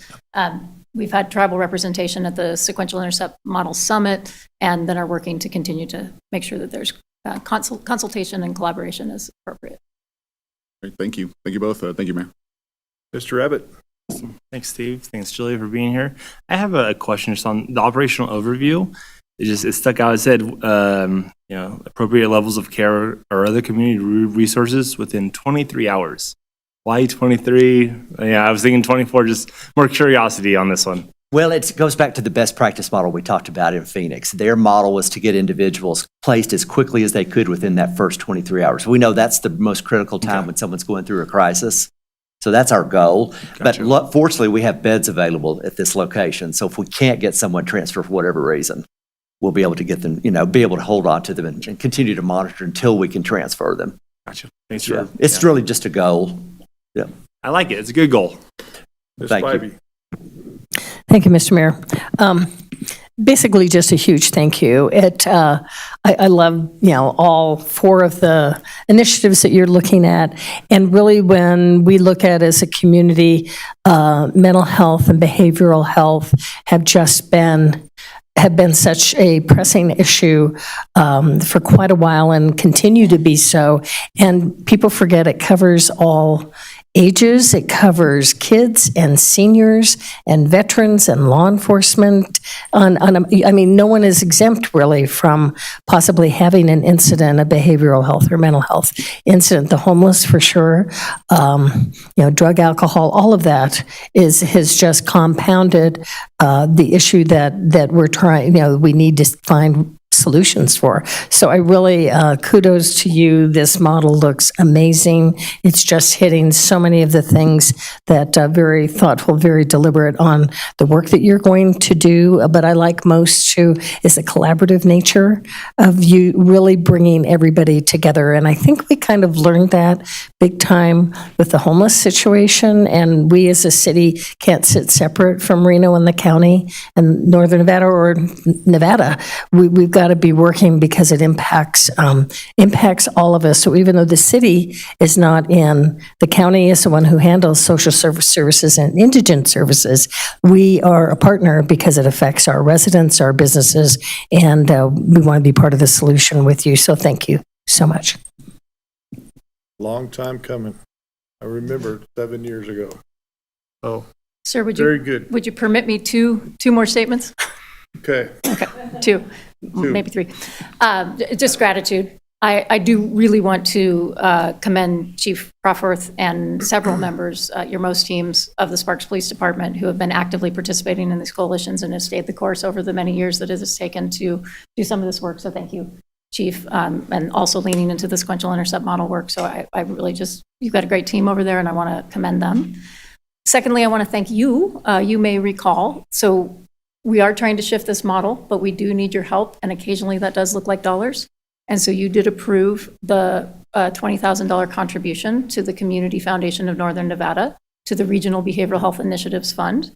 We've had tribal representation at the Sequential Intercept Model Summit, and then are working to continue to make sure that there's consultation and collaboration as appropriate. Great, thank you. Thank you both. Thank you, Mayor. Mr. Abbott. Thanks, Steve. Thanks, Julia, for being here. I have a question just on the operational overview. It stuck out. It said, appropriate levels of care or other community resources within 23 hours. Why 23? Yeah, I was thinking 24, just more curiosity on this one. Well, it goes back to the best practice model we talked about in Phoenix. Their model was to get individuals placed as quickly as they could within that first 23 hours. We know that's the most critical time when someone's going through a crisis. So that's our goal. Gotcha. But fortunately, we have beds available at this location. So if we can't get someone transferred for whatever reason, we'll be able to get them, be able to hold on to them and continue to monitor until we can transfer them. Gotcha. Thanks Yeah. for It's really just a goal. Yeah. I like it. It's a good goal. Ms. Thank you. Spivey. Thank you, Mr. Mayor. Basically, just a huge thank you. I love, all four of the initiatives that you're looking at. And really, when we look at as a community, mental health and behavioral health have been such a pressing issue for quite a while and continue to be so. And people forget it covers all ages. It covers kids and seniors and veterans and law enforcement. No one is exempt really from possibly having an incident, a behavioral health or mental health incident. The homeless for sure, drug, alcohol, all of that has just compounded the issue that we're trying, we need to find solutions for. So I really, kudos to you. This model looks amazing. It's just hitting so many of the things that very thoughtful, very deliberate on the work that you're going to do. But I like most too is the collaborative nature of you really bringing everybody together. And I think we kind of learned that big time with the homeless situation. And we as a city can't sit separate from Reno and the county and Northern Nevada or Nevada. We've got to be working because it impacts all of us. So even though the city is not in, the county is the one who handles social services and indigent services, we are a partner because it affects our residents, our businesses, and we want to be part of the solution with you. So thank you so much. Long time coming. I remember 7 years ago. Oh, Sir, very good. would you permit me two more statements? Okay. Okay, two, maybe three. Just gratitude. I do really want to commend Chief Crawforth and several members, your most teams of the Sparks Police Department who have been actively participating in these coalitions and have stayed the course over the many years that it has taken to do some of this work. So thank you, Chief, and also leaning into the sequential intercept model work. So I really you've got a great team over there and I want to commend them. Secondly, I want to thank you. You may recall, so we are trying to shift this model, but we do need your help, and occasionally that does look like dollars. And so you did approve the $20,000 contribution to the Community Foundation of Northern Nevada to the Regional Behavioral Health Initiatives Fund.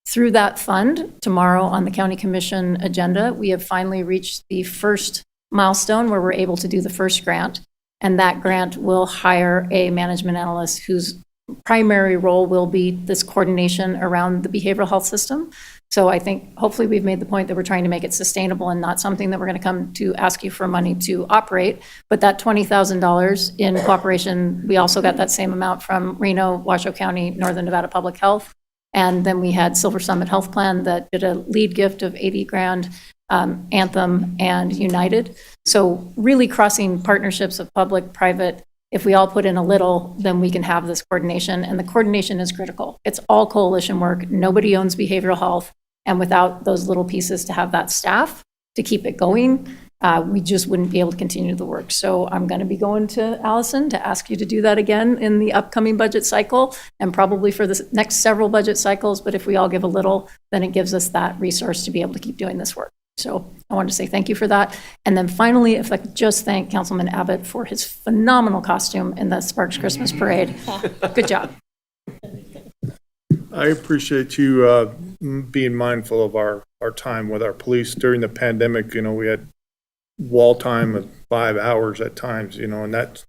Through that fund, tomorrow on the County Commission agenda, we have finally reached the first milestone where we're able to do the first grant, and that grant will hire a management analyst whose primary role will be this coordination around the behavioral health system. So I think hopefully we've made the point that we're trying to make it sustainable and not something that we're going to come to ask you for money to operate. But that $20,000 in cooperation, we also got that same amount from Reno, Washoe County, Northern Nevada Public Health. And then we had Silver Summit Health Plan that did a lead gift of 80 grand, Anthem and United. So really crossing partnerships of public, private. If we all put in a little, then we can have this coordination, and the coordination is critical. It's all coalition work. Nobody owns behavioral health. And without those little pieces to have that staff to keep it going, we just wouldn't be able to continue the work. So I'm going to be going to Allison to ask you to do that again in the upcoming budget cycle and probably for the next several budget cycles. But if we all give a little, then it gives us that resource to be able to keep doing this work. So I wanted to say thank you for that. And then finally, if I could just thank Councilman Abbott for his phenomenal costume in the Sparks Christmas Parade. Good job. I appreciate you being mindful of our time with our police during the pandemic. You know, we had wall time of 5 hours at times, you know, and that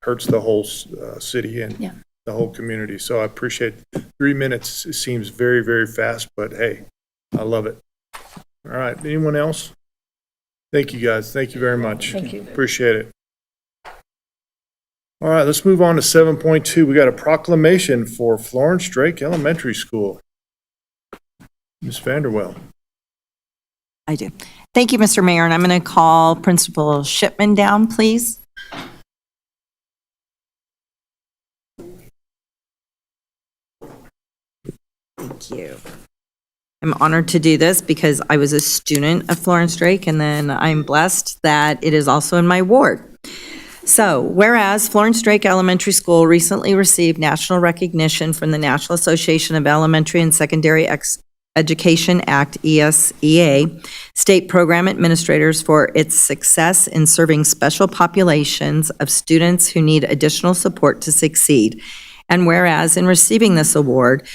hurts the whole city and the whole community. So I appreciate 3 minutes. It seems very, very fast, but hey, I love it. All right. Anyone else? Thank you, guys. Thank you very much. Thank you. Appreciate it. All right, let's move on to 7.2. We got a proclamation for Florence Drake Elementary School. Ms. Vanderwell. I do. Thank you, Mr. Mayor, and I'm going to call Principal Shipman down, please. Thank you. I'm honored to do this because I was a student of Florence Drake, and then I'm blessed that it is also in my ward. So, whereas Florence Drake Elementary School recently received national recognition from the National Association of Elementary and Secondary Education Act, ESEA, state program administrators for its success in serving special populations of students who need additional support to succeed. And whereas in receiving this award,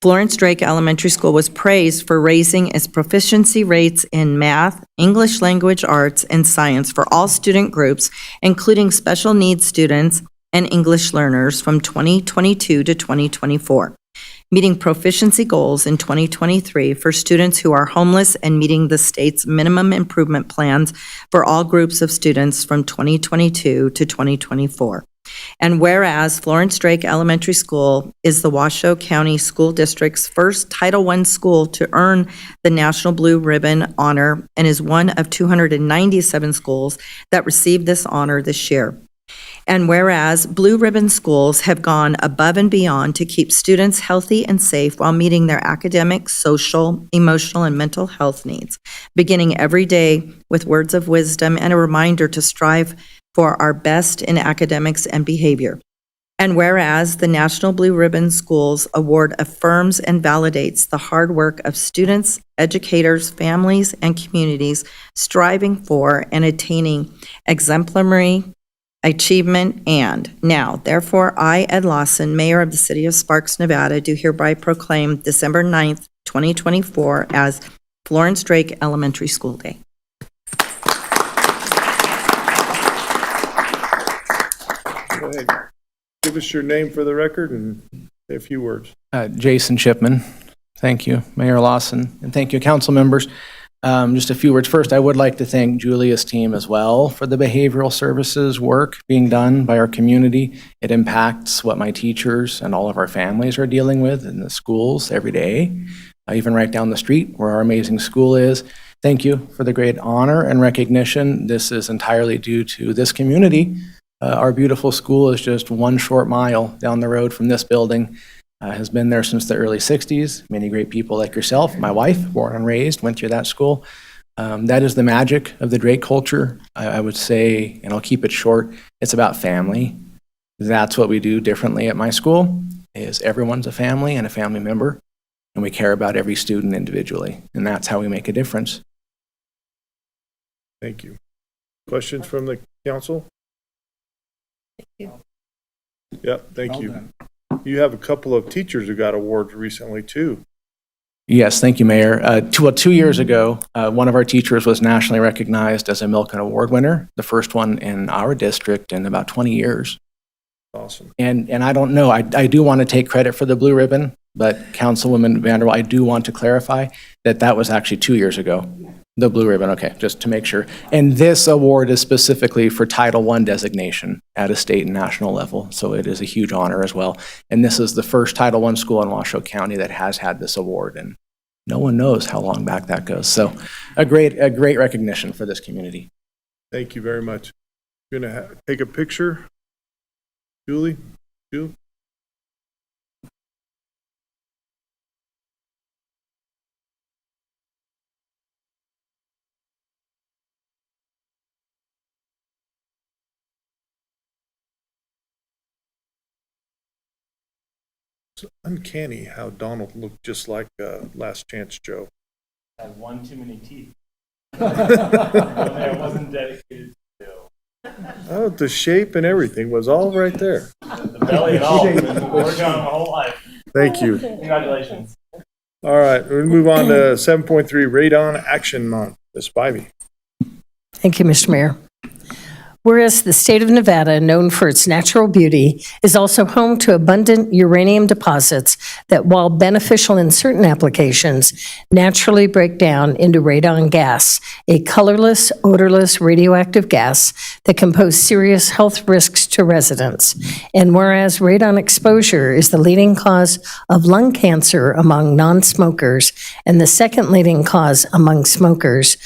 Florence Drake Elementary School was praised for raising its proficiency rates in math, English language arts, and science for all student groups, including special needs students and English learners from 2022 to 2024, meeting proficiency goals in 2023 for students who are homeless and meeting the state's minimum improvement plans for all groups of students from 2022 to 2024. And whereas Florence Drake Elementary School is the Washoe County School District's first Title I school to earn the National Blue Ribbon honor and is one of 297 schools that received this honor this year. And whereas Blue Ribbon schools have gone above and beyond to keep students healthy and safe while meeting their academic, social, emotional, and mental health needs, beginning every day with words of wisdom and a reminder to strive for our best in academics and behavior. And whereas the National Blue Ribbon Schools Award affirms and validates the hard work of students, educators, families, and communities striving for and attaining exemplary achievement, and now, therefore, I, Ed Lawson, Mayor of the City of Sparks, Nevada, do hereby proclaim December 9th, 2024 as Florence Drake Elementary School Day. Go ahead. Give us your name for the record and say a few words. Jason Shipman. Thank you, Mayor Lawson, and thank you, council members. Just a few words. First, I would like to thank Julia's team as well for the behavioral services work being done by our community. It impacts what my teachers and all of our families are dealing with in the schools every day, even right down the street where our amazing school is. Thank you for the great honor and recognition. This is entirely due to this community. Our beautiful school is just one short mile down the road from this building. Has been there since the early 60s. Many great people like yourself, my wife, born and raised, went through that school. That is the magic of the Drake culture. I would say, and I'll keep it short, it's about family. That's what we do differently at my school, is everyone's a family and a family member, and we care about every student individually, and that's how we make a difference. Thank you. Questions from the council? Thank you. Yep, thank you. You have a couple of teachers who got awards recently, too. Yes, thank you, Mayor. 2 years ago, one of our teachers was nationally recognized as a Milken Award winner, the first one in our district in about 20 years. Awesome. And I don't know, I do want to take credit for the blue ribbon, but Councilwoman Vanderwall, I do want to clarify that that was actually 2 years ago. The blue ribbon, okay, just to make sure. And this award is specifically for Title I designation at a state and national level, so it is a huge honor as well. And this is the first Title I school in Washoe County that has had this award, and no one knows how long back that goes. So a great recognition for this community. Thank you very much. You're going to take a picture? Julie? It's uncanny how Donald looked just like Last Chance Joe. Had one too many teeth. I wasn't dedicated to Joe. Oh, the shape and everything was all right there. The belly and all. I've been working on it my whole life. Thank you. Congratulations. All right, we'll move on to 7.3 Radon Action Month. Ms. Spivey. Thank you, Mr. Mayor. Whereas the state of Nevada, known for its natural beauty, is also home to abundant uranium deposits that, while beneficial in certain applications, naturally break down into radon gas, a colorless, odorless radioactive gas that can pose serious health risks to residents. And whereas radon exposure is the leading cause of lung cancer among non-smokers and the second leading cause among smokers,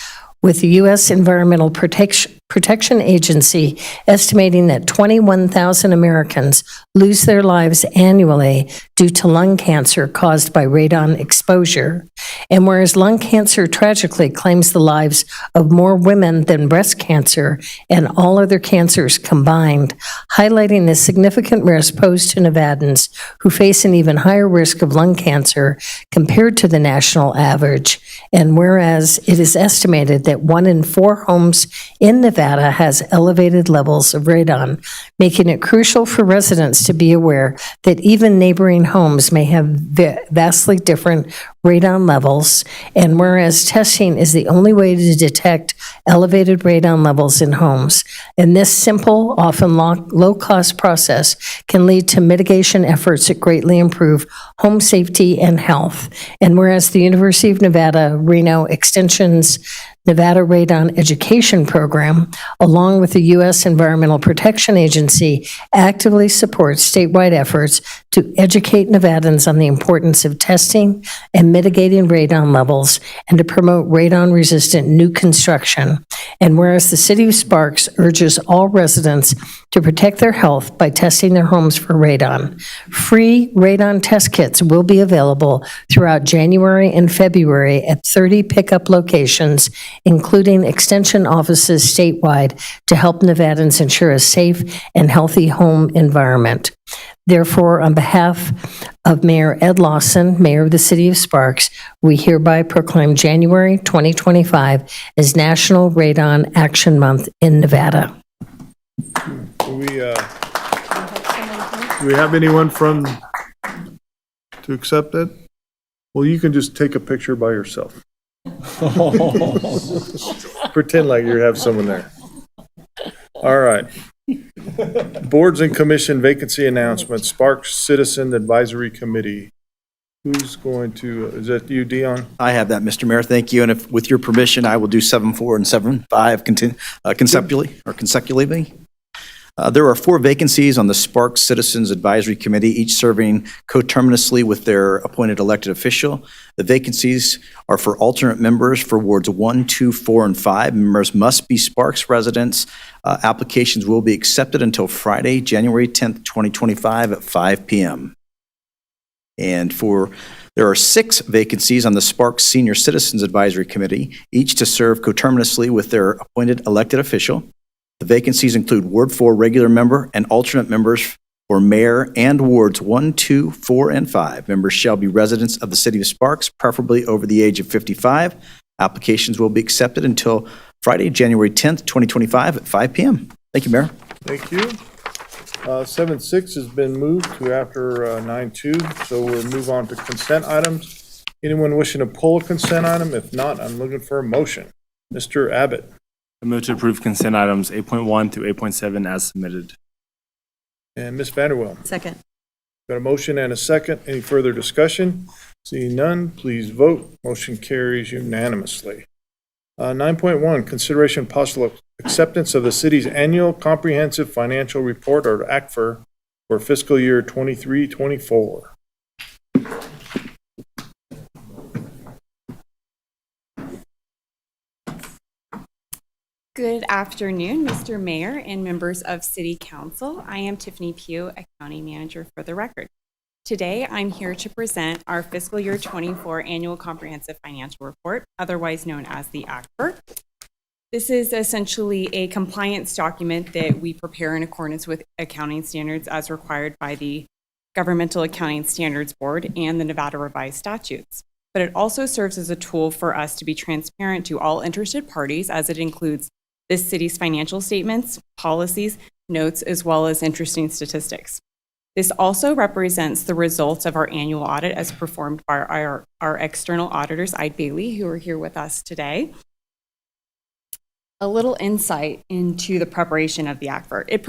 with the U.S. Environmental Protection Agency estimating that 21,000 Americans lose their lives annually due to lung cancer caused by radon exposure. And whereas lung cancer tragically claims the lives of more women than breast cancer and all other cancers combined, highlighting the significant risk posed to Nevadans who face an even higher risk of lung cancer compared to the national average. And whereas it is estimated that 1 in 4 homes in Nevada has elevated levels of radon, making it crucial for residents to be aware that even neighboring homes may have vastly different radon levels, and whereas testing is the only way to detect elevated radon levels in homes. And this simple, often low-cost process can lead to mitigation efforts that greatly improve home safety and health. And whereas the University of Nevada, Reno Extension's Nevada Radon Education Program, along with the U.S. Environmental Protection Agency, actively supports statewide efforts to educate Nevadans on the importance of testing and mitigating radon levels and to promote radon-resistant new construction. And whereas the City of Sparks urges all residents to protect their health by testing their homes for radon, free radon test kits will be available throughout January and February at 30 pickup locations, including extension offices statewide, to help Nevadans ensure a safe and healthy home environment. Therefore, on behalf of Mayor Ed Lawson, Mayor of the City of Sparks, we hereby proclaim January 2025 as National Radon Action Month in Nevada. Do we have anyone to accept it? Well, you can just take a picture by yourself. Pretend like you have someone there. All right. Boards and commission vacancy announcement, Sparks Citizen Advisory Committee. Who's going to, is that you, Dion? I have that, Mr. Mayor. Thank you. And if, with your permission, I will do 7.4 and 7.5 consecutively. There are 4 vacancies on the Sparks Citizens Advisory Committee, each serving coterminously with their appointed elected official. The vacancies are for alternate members for wards 1, 2, 4, and 5. Members must be Sparks residents. Applications will be accepted until Friday, January 10th, 2025 at 5 p.m. And there are 6 vacancies on the Sparks Senior Citizens Advisory Committee, each to serve coterminously with their appointed elected official. The vacancies include Ward 4 regular member and alternate members for mayor and wards 1, 2, 4, and 5. Members shall be residents of the City of Sparks, preferably over the age of 55. Applications will be accepted until Friday, January 10th, 2025 at 5 p.m. Thank you, Mayor. Thank you. 7.6 has been moved to after 9.2, so we'll move on to consent items. Anyone wishing to pull a consent item? If not, I'm looking for a motion. Mr. Abbott. I move to approve consent items 8.1 through 8.7 as submitted. And Ms. Vanderwell. Second. Got a motion and a second. Any further discussion? Seeing none, please vote. Motion carries unanimously. 9.1, consideration possible acceptance of the city's annual comprehensive financial report, or ACFR, for fiscal year 23-24. Good afternoon, Mr. Mayor and members of City Council. I am Tiffany Pugh, a county manager for the record. Today, I'm here to present our fiscal year 24 annual comprehensive financial report, otherwise known as the ACFR. This is essentially a compliance document that we prepare in accordance with accounting standards as required by the Governmental Accounting Standards Board and the Nevada Revised Statutes. But it also serves as a tool for us to be transparent to all interested parties, as it includes this city's financial statements, policies, notes, as well as interesting statistics. This also represents the results of our annual audit as performed by our external auditors, Eide Bailey, who are here with us today. A little insight into the preparation of the ACFR. It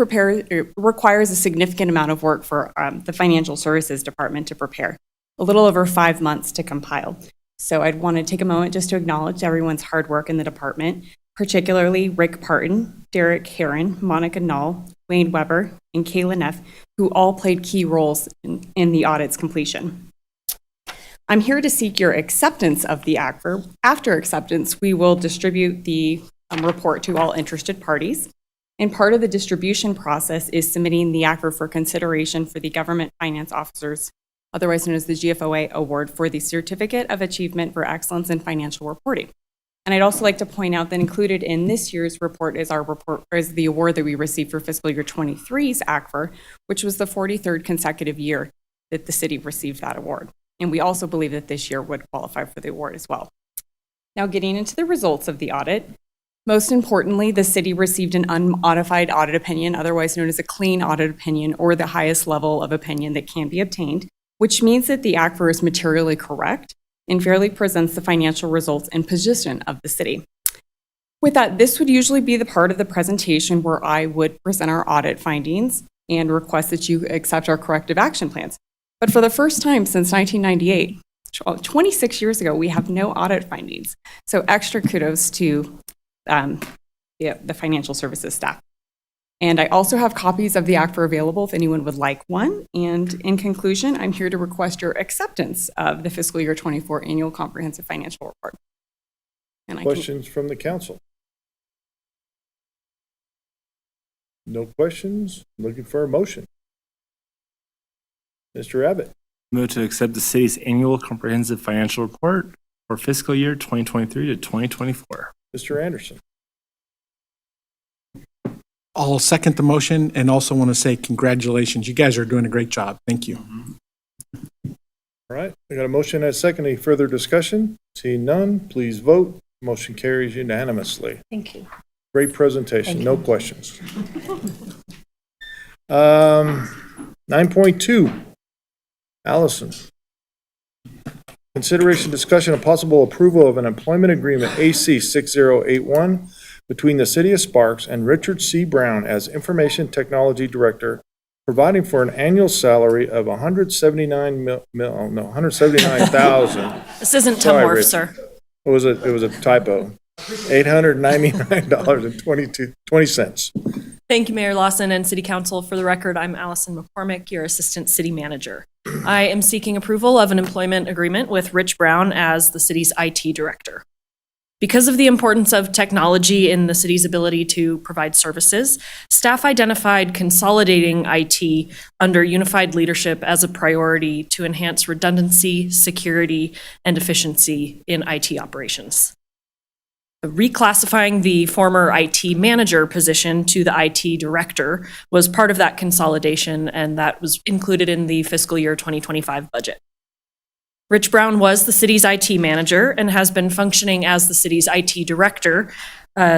requires a significant amount of work for the Financial Services Department to prepare, a little over 5 months to compile. So I'd want to take a moment just to acknowledge everyone's hard work in the department, particularly Rick Parton, Derek Heron, Monica Null, Wayne Weber, and Kayla Neff, who all played key roles in the audit's completion. I'm here to seek your acceptance of the ACFR. After acceptance, we will distribute the report to all interested parties. And part of the distribution process is submitting the ACFR for consideration for the Government Finance Officers, otherwise known as the GFOA Award, for the Certificate of Achievement for Excellence in Financial Reporting. And I'd also like to point out that included in this year's report is the award that we received for fiscal year 23's ACFR, which was the 43rd consecutive year that the city received that award. And we also believe that this year would qualify for the award as well. Now, getting into the results of the audit, most importantly, the city received an unmodified audit opinion, otherwise known as a clean audit opinion, or the highest level of opinion that can be obtained, which means that the ACFR is materially correct and fairly presents the financial results and position of the city. With that, this would usually be the part of the presentation where I would present our audit findings and request that you accept our corrective action plans. But for the first time since 1998, 26 years ago, we have no audit findings. So extra kudos to the financial services staff. And I also have copies of the ACFR available if anyone would like one. And in conclusion, I'm here to request your acceptance of the fiscal year 24 annual comprehensive financial report. And Questions from the council? No questions? Looking for a motion. Mr. Abbott. Move to accept the city's annual comprehensive financial report for fiscal year 2023 to 2024. Mr. Anderson. I'll second the motion and also want to say congratulations. You guys are doing a great job. Thank you. All right, we got a motion and a second. Any further discussion? Seeing none, please vote. Motion carries unanimously. Thank you. Great presentation, Thank no you. questions. 9.2, Allison. Consideration, discussion, and possible approval of an employment agreement, AC 6081, between the City of Sparks and Richard C. Brown as Information Technology Director, providing for an annual salary of $179,000. This isn't to Sorry, morph, Rich. sir. It was a typo. $899.20. Thank you, Mayor Lawson and City Council. For the record, I'm Allison McCormick, your Assistant City Manager. I am seeking approval of an employment agreement with Rich Brown as the city's IT Director. Because of the importance of technology in the city's ability to provide services, staff identified consolidating IT under unified leadership as a priority to enhance redundancy, security, and efficiency in IT operations. Reclassifying the former IT manager position to the IT director was part of that consolidation, and that was included in the fiscal year 2025 budget. Rich Brown was the city's IT manager and has been functioning as the city's IT director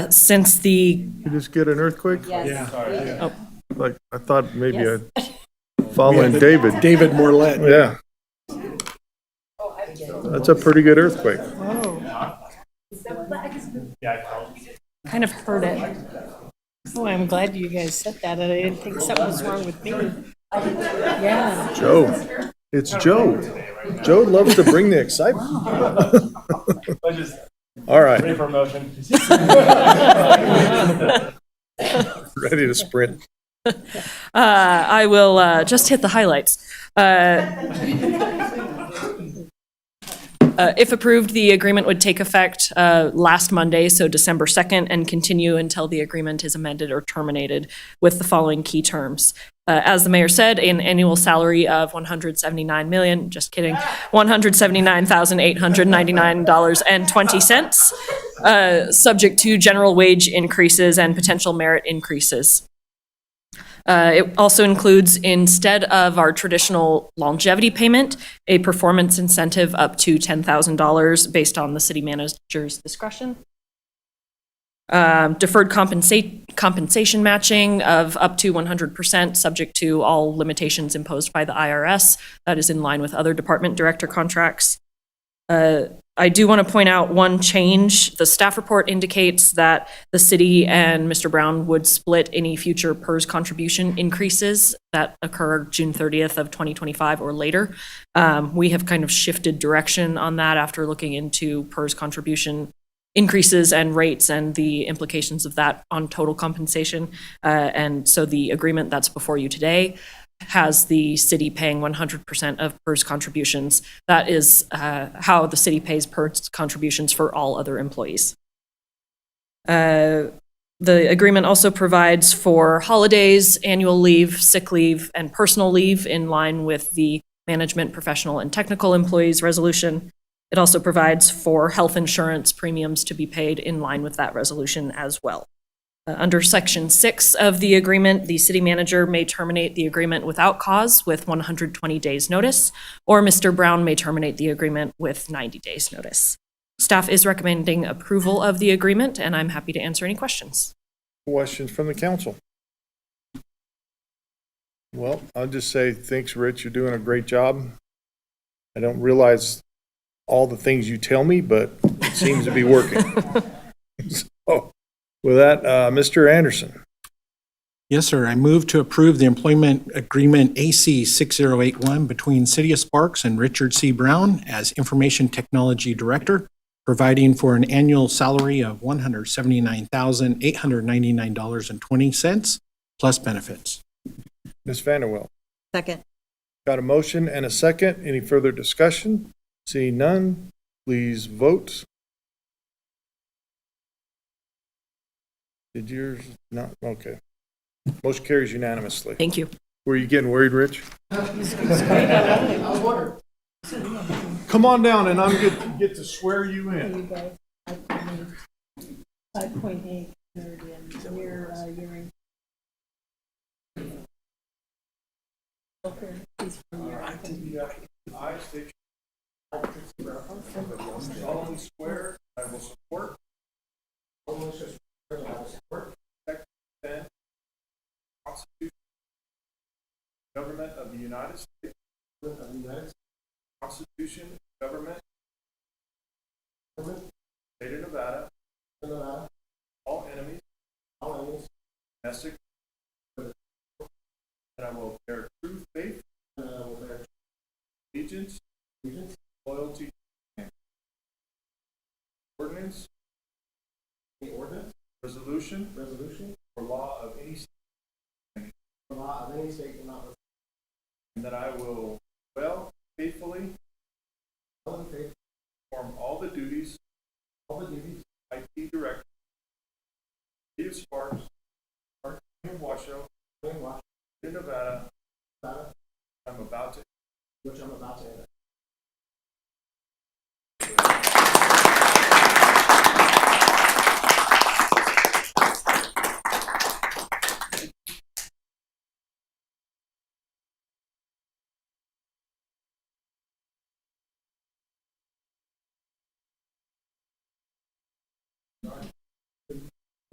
since the... You just get an earthquake? Yes. Yeah. Sorry. Oh. Like, I thought maybe a following David. David Morlett. Yeah. That's a pretty good earthquake. Kind of heard it. Oh, I'm glad you guys said that. I didn't think something was wrong with me. Yeah. Joe. It's Joe. Joe loves to bring the excitement. All right, Ready for a motion? ready to sprint. I will just hit the highlights. If approved, the agreement would take effect last Monday, so December 2nd, and continue until the agreement is amended or terminated with the following key terms. As the mayor said, an annual salary of $179 million, just kidding, $179,899.20, subject to general wage increases and potential merit increases. It also includes, instead of our traditional longevity payment, a performance incentive up to $10,000 based on the city manager's discretion. Deferred compensation matching of up to 100%, subject to all limitations imposed by the IRS. That is in line with other department director contracts. I do want to point out one change. The staff report indicates that the city and Mr. Brown would split any future PERS contribution increases that occur June 30th of 2025 or later. We have kind of shifted direction on that after looking into PERS contribution increases and rates and the implications of that on total compensation. And so the agreement that's before you today has the city paying 100% of PERS contributions. That is how the city pays PERS contributions for all other employees. The agreement also provides for holidays, annual leave, sick leave, and personal leave in line with the management, professional, and technical employees resolution. It also provides for health insurance premiums to be paid in line with that resolution as well. Under Section 6 of the agreement, the city manager may terminate the agreement without cause with 120 days' notice, or Mr. Brown may terminate the agreement with 90 days' notice. Staff is recommending approval of the agreement, and I'm happy to answer any questions. Questions from the council? Well, I'll just say thanks, Rich. You're doing a great job. I don't realize all the things you tell me, but it seems to be working. So, with that, Mr. Anderson. Yes, sir. I move to approve the employment agreement AC 6081 between City of Sparks and Richard C. Brown as Information Technology Director, providing for an annual salary of $179,899.20 plus benefits. Ms. Vanderwell. Second. Got a motion and a second. Any further discussion? Seeing none, please vote. Did yours not? Okay. Motion carries unanimously. Thank you. Were you getting worried, Rich? Come on down and I'm get to swear you in. 5.8 I state solemnly swear I will support protect, defend the Constitution, government of the United States, Constitution, government, state of Nevada, all enemies, domestic, and I will bear true faith, allegiance, loyalty, and ordinance, resolution, or law of any state, and that I will well, faithfully, perform all the duties, IT Director, City of Sparks, in Washoe, in Nevada, I'm about to enter.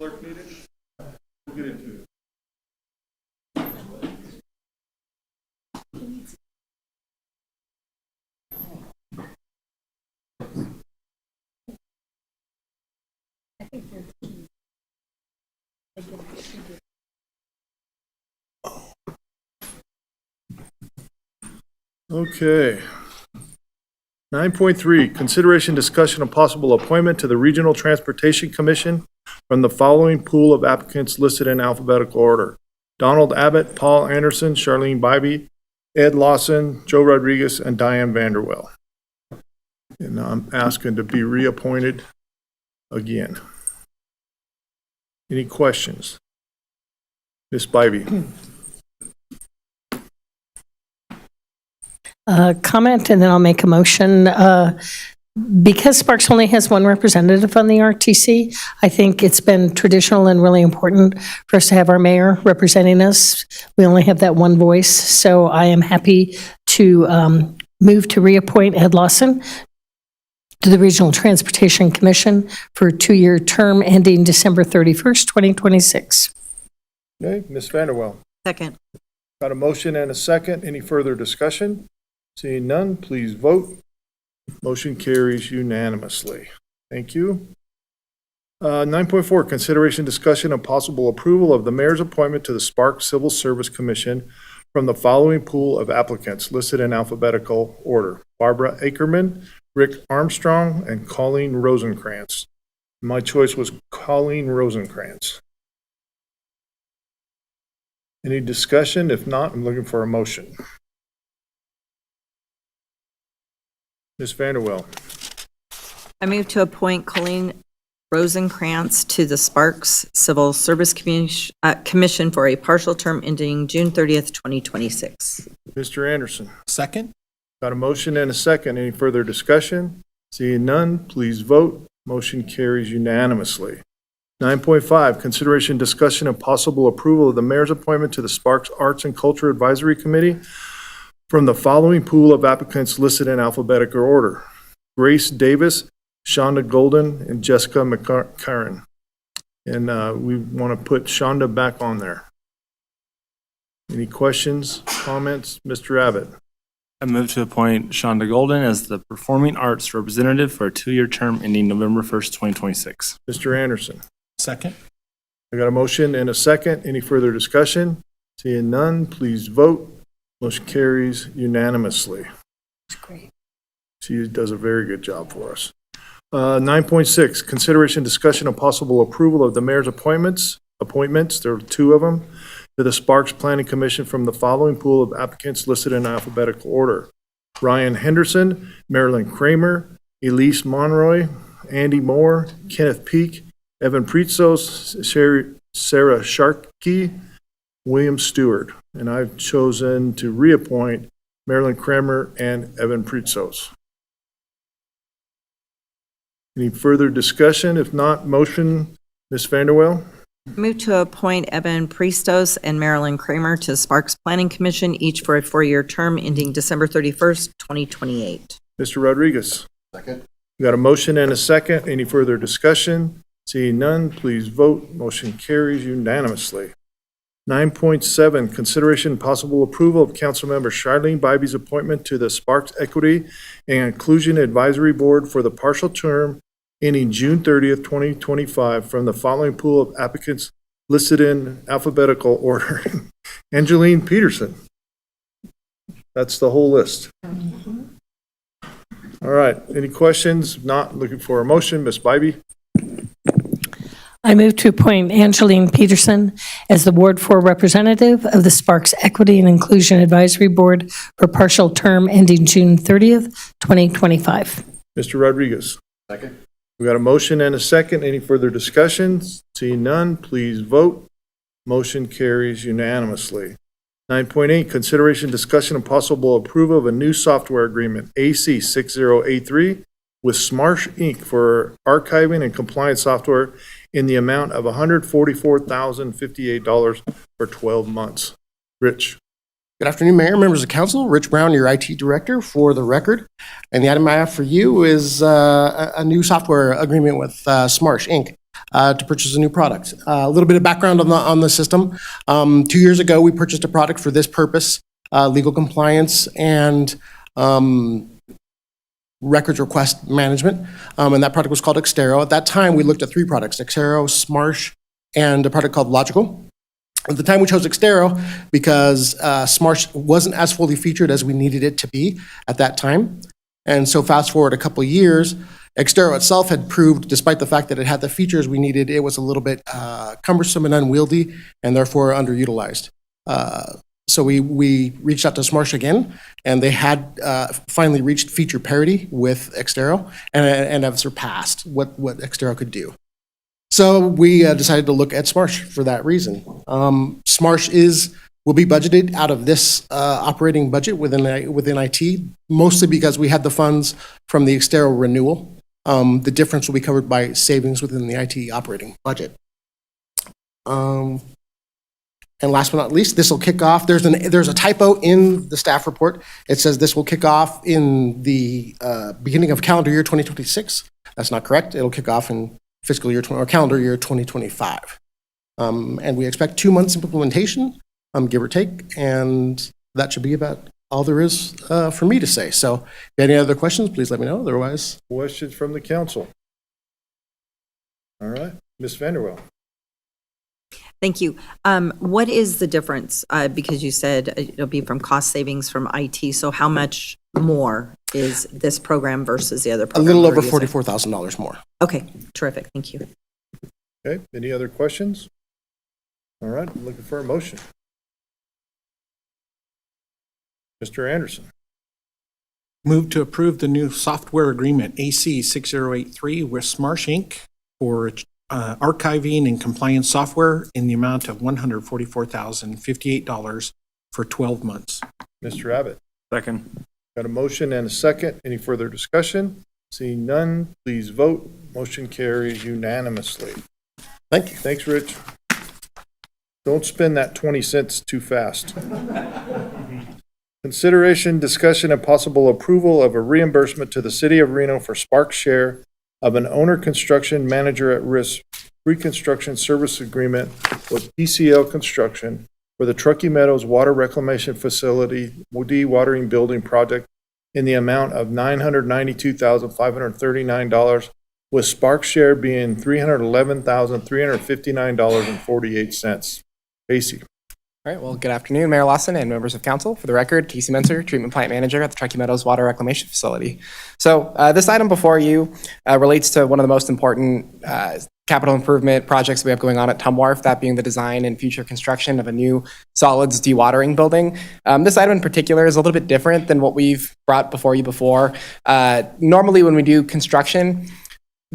Clerk needed? We'll get into it. Okay. 9.3, consideration, discussion, and possible appointment to the Regional Transportation Commission from the following pool of applicants listed in alphabetical order: Donald Abbott, Paul Anderson, Charlene Bybee, Ed Lawson, Joe Rodriguez, and Diane Vanderwell. And I'm asking to be reappointed again. Any questions? Ms. Bybee? Comment, and then I'll make a motion. Because Sparks only has one representative on the RTC, I think it's been traditional and really important for us to have our mayor representing us. We only have that one voice, so I am happy to move to reappoint Ed Lawson to the Regional Transportation Commission for a 2-year term ending December 31st, 2026. Okay, Ms. Vanderwell. Second. Got a motion and a second. Any further discussion? Seeing none, please vote. Motion carries unanimously. Thank you. 9.4, consideration, discussion, and possible approval of the mayor's appointment to the Sparks Civil Service Commission from the following pool of applicants listed in alphabetical order: Barbara Ackerman, Rick Armstrong, and Colleen Rosenkrantz. My choice was Colleen Rosenkrantz. Any discussion? If not, I'm looking for a motion. Ms. Vanderwell. I move to appoint Colleen Rosenkrantz to the Sparks Civil Service Commission for a partial term ending June 30th, 2026. Mr. Anderson. Second? Got a motion and a second. Any further discussion? Seeing none, please vote. Motion carries unanimously. 9.5, consideration, discussion, and possible approval of the mayor's appointment to the Sparks Arts and Culture Advisory Committee from the following pool of applicants listed in alphabetical order: Grace Davis, Shonda Golden, and Jessica McCarran. And we want to put Shonda back on there. Any questions, comments? Mr. Abbott. I move to appoint Shonda Golden as the Performing Arts Representative for a 2-year term ending November 1st, 2026. Mr. Anderson. Second? I got a motion and a second. Any further discussion? Seeing none, please vote. Motion carries unanimously. That's great. She does a very good job for us. 9.6, consideration, discussion, and possible approval of the mayor's appointments, there are 2 of them, to the Sparks Planning Commission from the following pool of applicants listed in alphabetical order: Ryan Henderson, Marilyn Kramer, Elise Monroy, Andy Moore, Kenneth Peak, Evan Pritsos, Sarah Sharkey, William Stewart. And I've chosen to reappoint Marilyn Kramer and Evan Pritsos. Any further discussion? If not, motion, Ms. Vanderwell. Move to appoint Evan Priestos and Marilyn Kramer to Sparks Planning Commission, each for a 4-year term ending December 31st, 2028. Mr. Rodriguez. Second. We got a motion and a second. Any further discussion? Seeing none, please vote. Motion carries unanimously. 9.7, consideration and possible approval of Councilmember Charlene Bybee's appointment to the Sparks Equity and Inclusion Advisory Board for the partial term ending June 30th, 2025 from the following pool of applicants listed in alphabetical order. Angeline Peterson. That's the whole list. All right, any questions? Not looking for a motion. Ms. Bybee. I move to appoint Angeline Peterson as the Ward 4 representative of the Sparks Equity and Inclusion Advisory Board for partial term ending June 30th, 2025. Mr. Rodriguez. Second. We got a motion and a second. Any further discussions? Seeing none, please vote. Motion carries unanimously. 9.8, consideration, discussion, and possible approval of a new software agreement, AC 6083, with Smarsh Inc. for archiving and compliance software in the amount of $144,058 for 12 months. Rich. Good afternoon, Mayor, members of council. Rich Brown, your IT director, for the record. And the item I have for you is a new software agreement with Smarsh Inc. To purchase a new product. A little bit of background on the system. 2 years ago, we purchased a product for this purpose, legal compliance and records request management. And that product was called Xtero. At that time, we looked at 3 products: Xtero, Smarsh, and a product called Logical. At the time, we chose Xtero because Smarsh wasn't as fully featured as we needed it to be at that time. And so fast forward a couple years, Xterra itself had proved, despite the fact that it had the features we needed, it was a little bit cumbersome and unwieldy, and therefore underutilized. So we reached out to Smarsh again, and they had finally reached feature parity with Xterra and have surpassed what Xterra could do. So we decided to look at Smarsh for that reason. Smarsh will be budgeted out of this operating budget within IT, mostly because we had the funds from the Xterra renewal. The difference will be covered by savings within the IT operating budget. And last but not least, this will kick off. There's a typo in the staff report. It says this will kick off in the beginning of calendar year 2026. That's not correct. It'll kick off in calendar year 2025. And we expect 2 months implementation, give or take, and that should be about all there is for me to say. So if you have any other questions, please let me know. Otherwise, Questions from the council? All right, Ms. Vanderwell. Thank you. What is the difference? Because you said it'll be from cost savings from IT. So how much more is this program versus the other a program? little over $44,000 more. Okay, terrific. Thank you. Okay, any other questions? All right, I'm looking for a motion. Mr. Anderson. Move to approve the new software agreement, AC 6083, with Smarsh Inc. for archiving and compliance software in the amount of $144,058 for 12 months. Mr. Abbott. Second. Got a motion and a second. Any further discussion? Seeing none, please vote. Motion carries unanimously. Thank you. Thanks, Rich. Don't spend that 20 cents too fast. Consideration, discussion, and possible approval of a reimbursement to the City of Reno for Spark's share of an owner construction manager at risk pre-construction service agreement with PCL Construction for the Truckee Meadows Water Reclamation Facility dewatering building project in the amount of $992,539, with Spark's share being $311,359.48. Casey. All right, well, good afternoon, Mayor Lawson and members of council. For the record, Casey Menser, Treatment Plant Manager at the Truckee Meadows Water Reclamation Facility. So this item before you relates to one of the most important capital improvement projects we have going on at Tum Wharf, that being the design and future construction of a new solids dewatering building. This item in particular is a little bit different than what we've brought before you before. Normally when we do construction,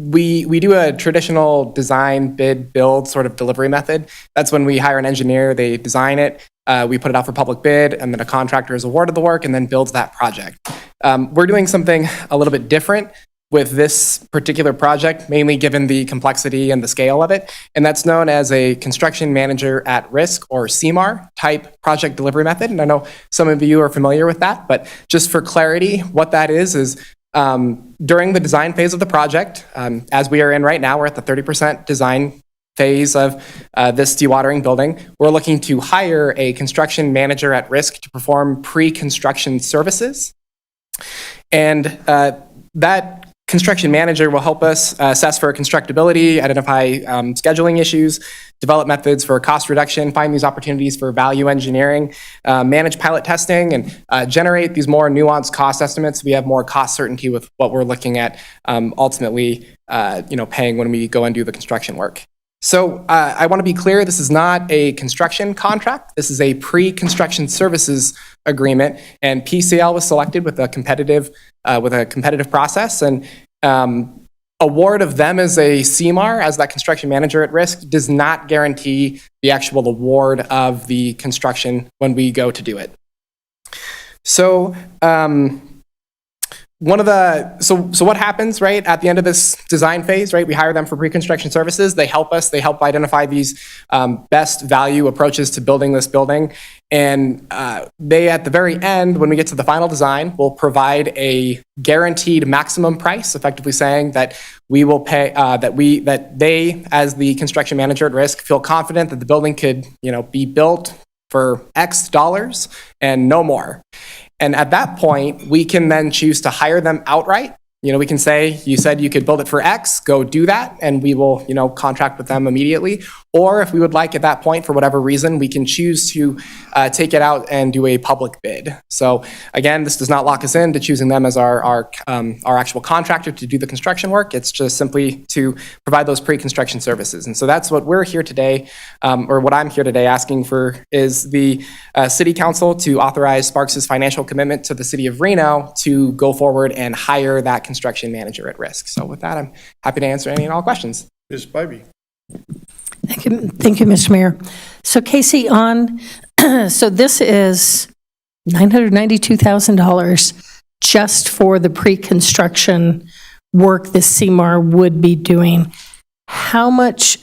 we do a traditional design, bid, build sort of delivery method. That's when we hire an engineer, they design it, we put it out for public bid, and then a contractor is awarded the work and then builds that project. We're doing something a little bit different with this particular project, mainly given the complexity and the scale of it, and that's known as a construction manager at risk, or CMAR type project delivery method. And I know some of you are familiar with that, but just for clarity, what that is during the design phase of the project, as we are in right now, we're at the 30% design phase of this dewatering building. We're looking to hire a construction manager at risk to perform pre-construction services. And that construction manager will help us assess for constructability, identify scheduling issues, develop methods for cost reduction, find these opportunities for value engineering, manage pilot testing, and generate these more nuanced cost estimates. We have more cost certainty with what we're looking at ultimately paying when we go and do the construction work. So I want to be clear, this is not a construction contract. This is a pre-construction services agreement, and PCL was selected with a competitive process, and award of them as a CMAR, as that construction manager at risk, does not guarantee the actual award of the construction when we go to do it. So what happens, right, at the end of this design phase, right? We hire them for pre-construction services. They help us. They help identify these best value approaches to building this building. And they, at the very end, when we get to the final design, will provide a guaranteed maximum price, effectively saying that we will pay, that they, as the construction manager at risk, feel confident that the building could, be built for X dollars and no more. And at that point, we can then choose to hire them outright we can say, you said you could build it for X, go do that, and we will, contract with them immediately. Or if we would like at that point, for whatever reason, we can choose to take it out and do a public bid. So again, this does not lock us into choosing them as our actual contractor to do the construction work. It's just simply to provide those pre-construction services. And so that's what we're here today, or what I'm here today asking for, is the City Council to authorize Sparks' financial commitment to the City of Reno to go forward and hire that construction manager at risk. So with that, I'm happy to answer any and all questions. Ms. Spivey. Thank you, Mr. Mayor. So Casey, so this is $992,000 just for the pre-construction work the CMAR would be doing. How much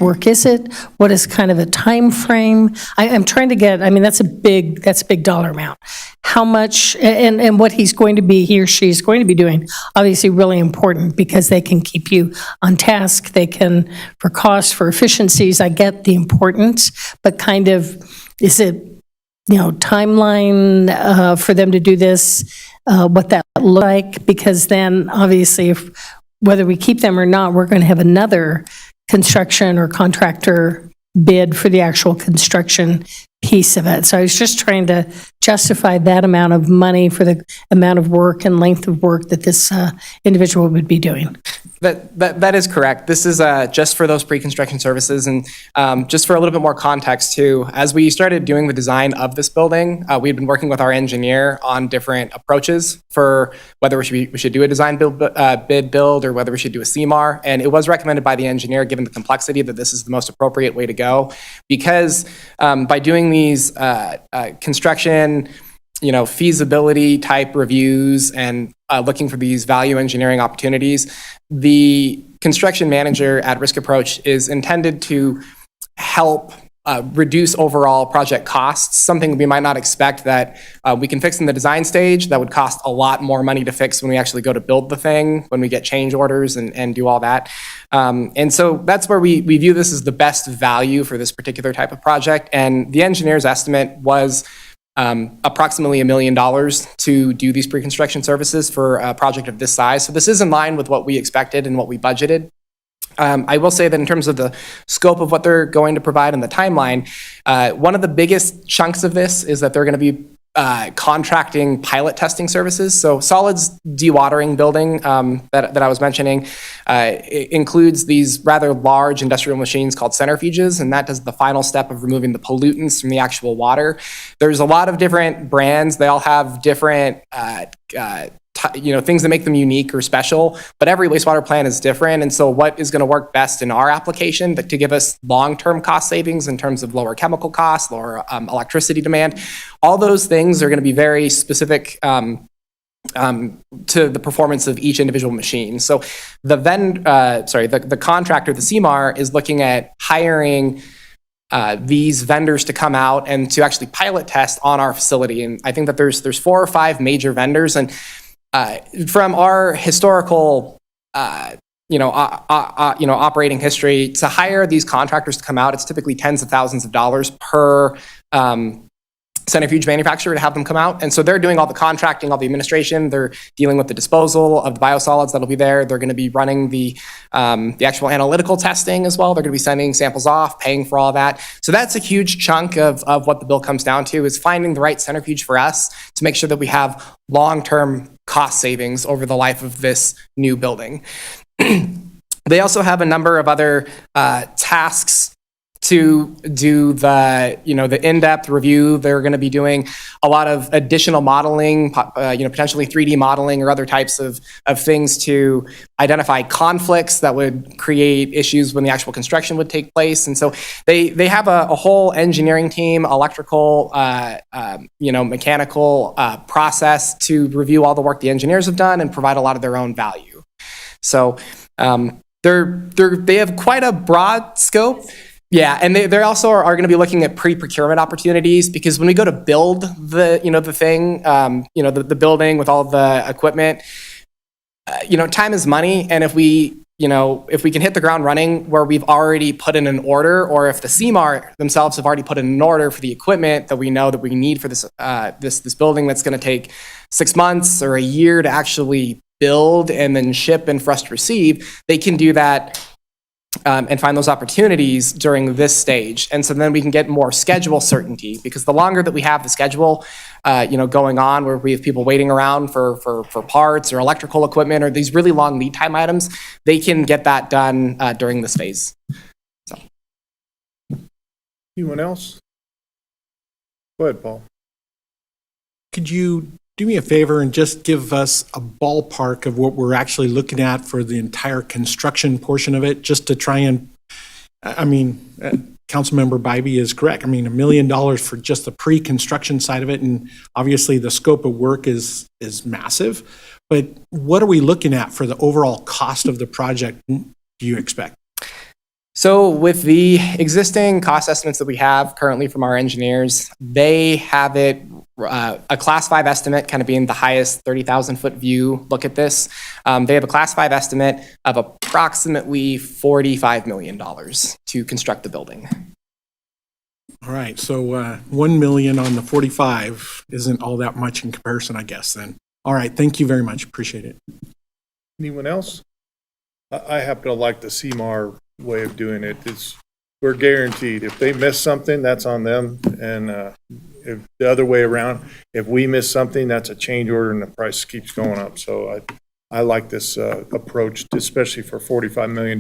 work is it? What is kind of a time frame? I'm trying to get, that's a big dollar amount. How much, and what he or she is going to be doing, obviously really important, because they can keep you on task. They can, for cost, for efficiencies, I get the importance, but kind of, is it, timeline for them to do this, what that look like? Because then obviously whether we keep them or not, we're going to have another construction or contractor bid for the actual construction piece of it. So I was just trying to justify that amount of money for the amount of work and length of work that this individual would be doing. That is correct. This is just for those pre-construction services. And just for a little bit more context too, as we started doing the design of this building, we've been working with our engineer on different approaches for whether we should do a design bid build, or whether we should do a CMAR. And it was recommended by the engineer, given the complexity, that this is the most appropriate way to go, because by doing these construction feasibility type reviews and looking for these value engineering opportunities, the construction manager at risk approach is intended to help reduce overall project costs, something we might not expect that we can fix in the design stage that would cost a lot more money to fix when we actually go to build the thing, when we get change orders and do all that. And so that's where we view this as the best value for this particular type of project. And the engineer's estimate was approximately $1 million to do these pre-construction services for a project of this size. So this is in line with what we expected and what we budgeted. I will say that in terms of the scope of what they're going to provide and the timeline, one of the biggest chunks of this is that they're going to be contracting pilot testing services. So solids dewatering building that I was mentioning includes these rather large industrial machines called centrifuges, and that does the final step of removing the pollutants from the actual water. There's a lot of different brands. They all have different things that make them unique or special, but every wastewater plant is different. And so what is going to work best in our application to give us long-term cost savings in terms of lower chemical costs, lower electricity demand, all those things are going to be very specific to the performance of each individual machine. So the contractor, the CMAR, is looking at hiring these vendors to come out and to actually pilot test on our facility. And I think that there's 4 or 5 major vendors. And from our historical, operating history, to hire these contractors to come out, it's typically tens of thousands of dollars per centrifuge manufacturer to have them come out. And so they're doing all the contracting, all the administration. They're dealing with the disposal of the biosolids that'll be there. They're going to be running the actual analytical testing as well. They're going to be sending samples off, paying for all that. So that's a huge chunk of what the bill comes down to, is finding the right centrifuge for us to make sure that we have long-term cost savings over the life of this new building. They also have a number of other tasks to do the in-depth review. They're going to be doing a lot of additional modeling, potentially 3D modeling or other types of things to identify conflicts that would create issues when the actual construction would take place. And so they have a whole engineering team, electrical, mechanical process to review all the work the engineers have done and provide a lot of their own value. So they have quite a broad scope. Yeah, and they also are going to be looking at pre-procurement opportunities, because when we go to build the building with all the equipment, time is money, and if we can hit the ground running where we've already put in an order, or if the CMAR themselves have already put in an order for the equipment that we know that we need for this building that's going to take 6 months or a year to actually build and then ship and for us to receive, they can do that and find those opportunities during this stage. And so then we can get more schedule certainty, because the longer that we have the schedule, going on where we have people waiting around for parts or electrical equipment or these really long lead time items, they can get that done during this phase. Anyone else? Go ahead, Paul. Could you do me a favor and just give us a ballpark of what we're actually looking at for the entire construction portion of it, just to try and, Councilmember Bybee is correct. $1 million for just the pre-construction side of it, and obviously the scope of work is massive. But what are we looking at for the overall cost of the project, do you expect? So with the existing cost estimates that we have currently from our engineers, they have it a class 5 estimate kind of being the highest 30,000 foot view look at this. They have a class 5 estimate of approximately $45 million to construct the building. All right, so 1 million on the 45 isn't all that much in comparison, I guess, then. All right, thank you very much, appreciate it. Anyone else? I happen to like the CMAR way of doing it. We're guaranteed. If they miss something, that's on them. And if the other way around, if we miss something, that's a change order and the price keeps going up. So I like this approach, especially for $45 million.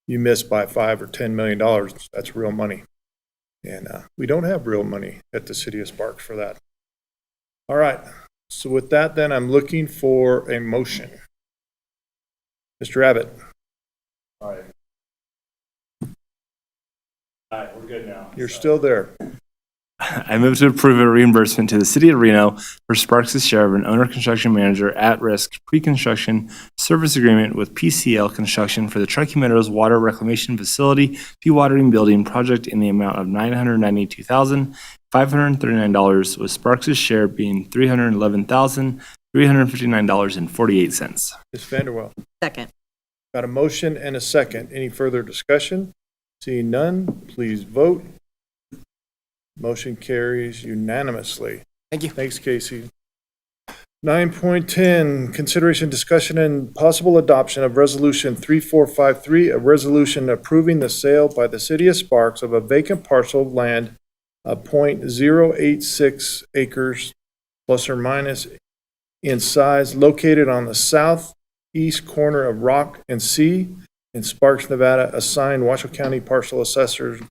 You miss by $5 or $10 million, that's real money. And we don't have real money at the city of Sparks for that. All right. So with that, then I'm looking for a motion. Mr. Abbott. All right. All right, we're good now. You're still there. I move to approve a reimbursement to the City of Reno for Sparks' share of an owner-construction manager at-risk pre-construction service agreement with PCL Construction for the Truckee Meadows Water Reclamation Facility dewatering building project in the amount of $992,539, with Sparks' share being $311,359.48. Ms. Vanderwell. Second. Got a motion and a second. Any further discussion? Seeing none, please vote. Motion carries unanimously. Thank you. Thanks, Casey. 9.10, consideration, discussion, and possible adoption of Resolution 3453, a resolution approving the sale by the City of Sparks of a vacant parcel of land of .086 acres plus or minus in size, located on the southeast corner of Rock and C in Sparks, Nevada, assigned Washoe County Parcel Assessors,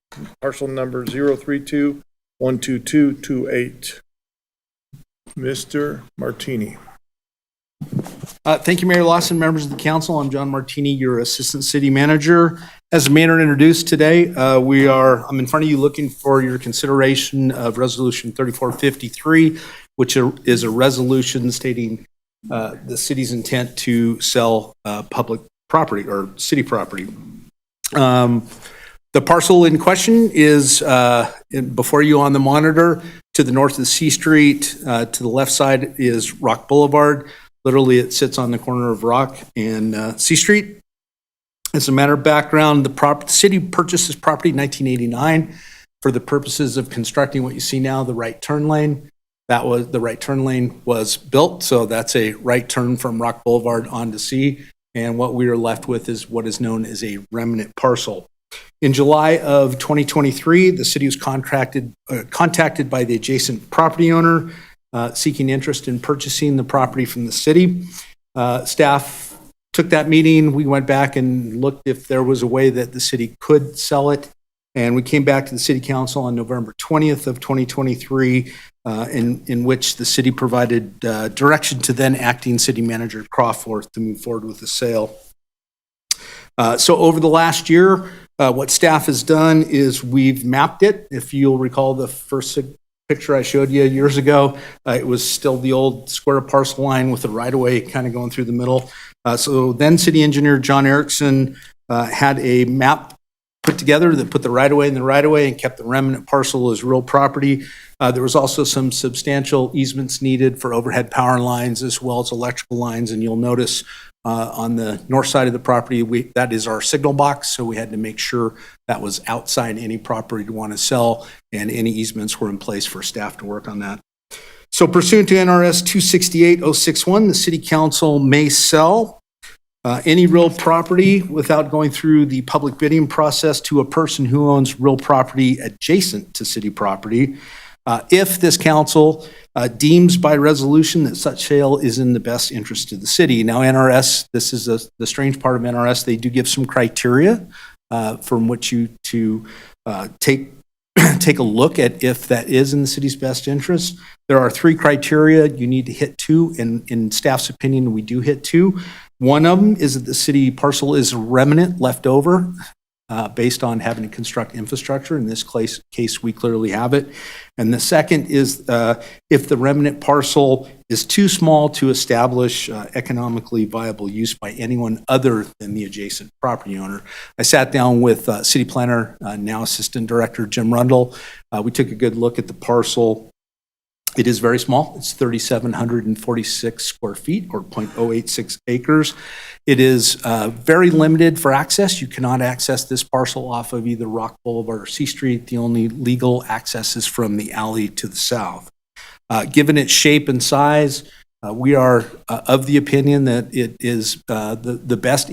parcel number 032-12228. Mr. Martini. Thank you, Mayor Lawson, members of the council. I'm John Martini, your Assistant City Manager. As the mayor introduced today, I'm in front of you looking for your consideration of Resolution 3453, which is a resolution stating the city's intent to sell public property or city property. The parcel in question is before you on the monitor. To the north of C Street, to the left side is Rock Boulevard. Literally, it sits on the corner of Rock and C Street. As a matter of background, the city purchased this property in 1989 for the purposes of constructing what you see now, the right turn lane. The right turn lane was built, so that's a right turn from Rock Boulevard onto C. And what we are left with is what is known as a remnant parcel. In July of 2023, the city was contacted by the adjacent property owner seeking interest in purchasing the property from the city. Staff took that meeting. We went back and looked if there was a way that the city could sell it. And we came back to the city council on November 20th of 2023, in which the city provided direction to then acting city manager Crawforth to move forward with the sale. So over the last year, what staff has done is we've mapped it. If you'll recall the first picture I showed you years ago, it was still the old square parcel line with the right-of-way kind of going through the middle. So then city engineer John Erickson had a map put together that put the right-of-way in the right-of-way and kept the remnant parcel as real property. There was also some substantial easements needed for overhead power lines as well as electrical lines, and you'll notice on the north side of the property, that is our signal box, so we had to make sure that was outside any property to want to sell, and any easements were in place for staff to work on that. So pursuant to NRS 268-061, the city council may sell any real property without going through the public bidding process to a person who owns real property adjacent to city property. If this council deems by resolution that such sale is in the best interest of the city. Now, NRS, this is the strange part of NRS, they do give some criteria from which you to take a look at if that is in the city's best interest. There are 3 criteria. You need to hit 2. In staff's opinion, we do hit 2. One of them is that the city parcel is remnant left over based on having to construct infrastructure. In this case, we clearly have it. And the second is if the remnant parcel is too small to establish economically viable use by anyone other than the adjacent property owner. I sat down with city planner, now Assistant Director Jim Rundle. We took a good look at the parcel. It is very small. It's 3,746 square feet or 0.086 acres. It is very limited for access. You cannot access this parcel off of either Rock Boulevard or C Street. The only legal access is from the alley to the south. Given its shape and size, we are of the opinion that it is the best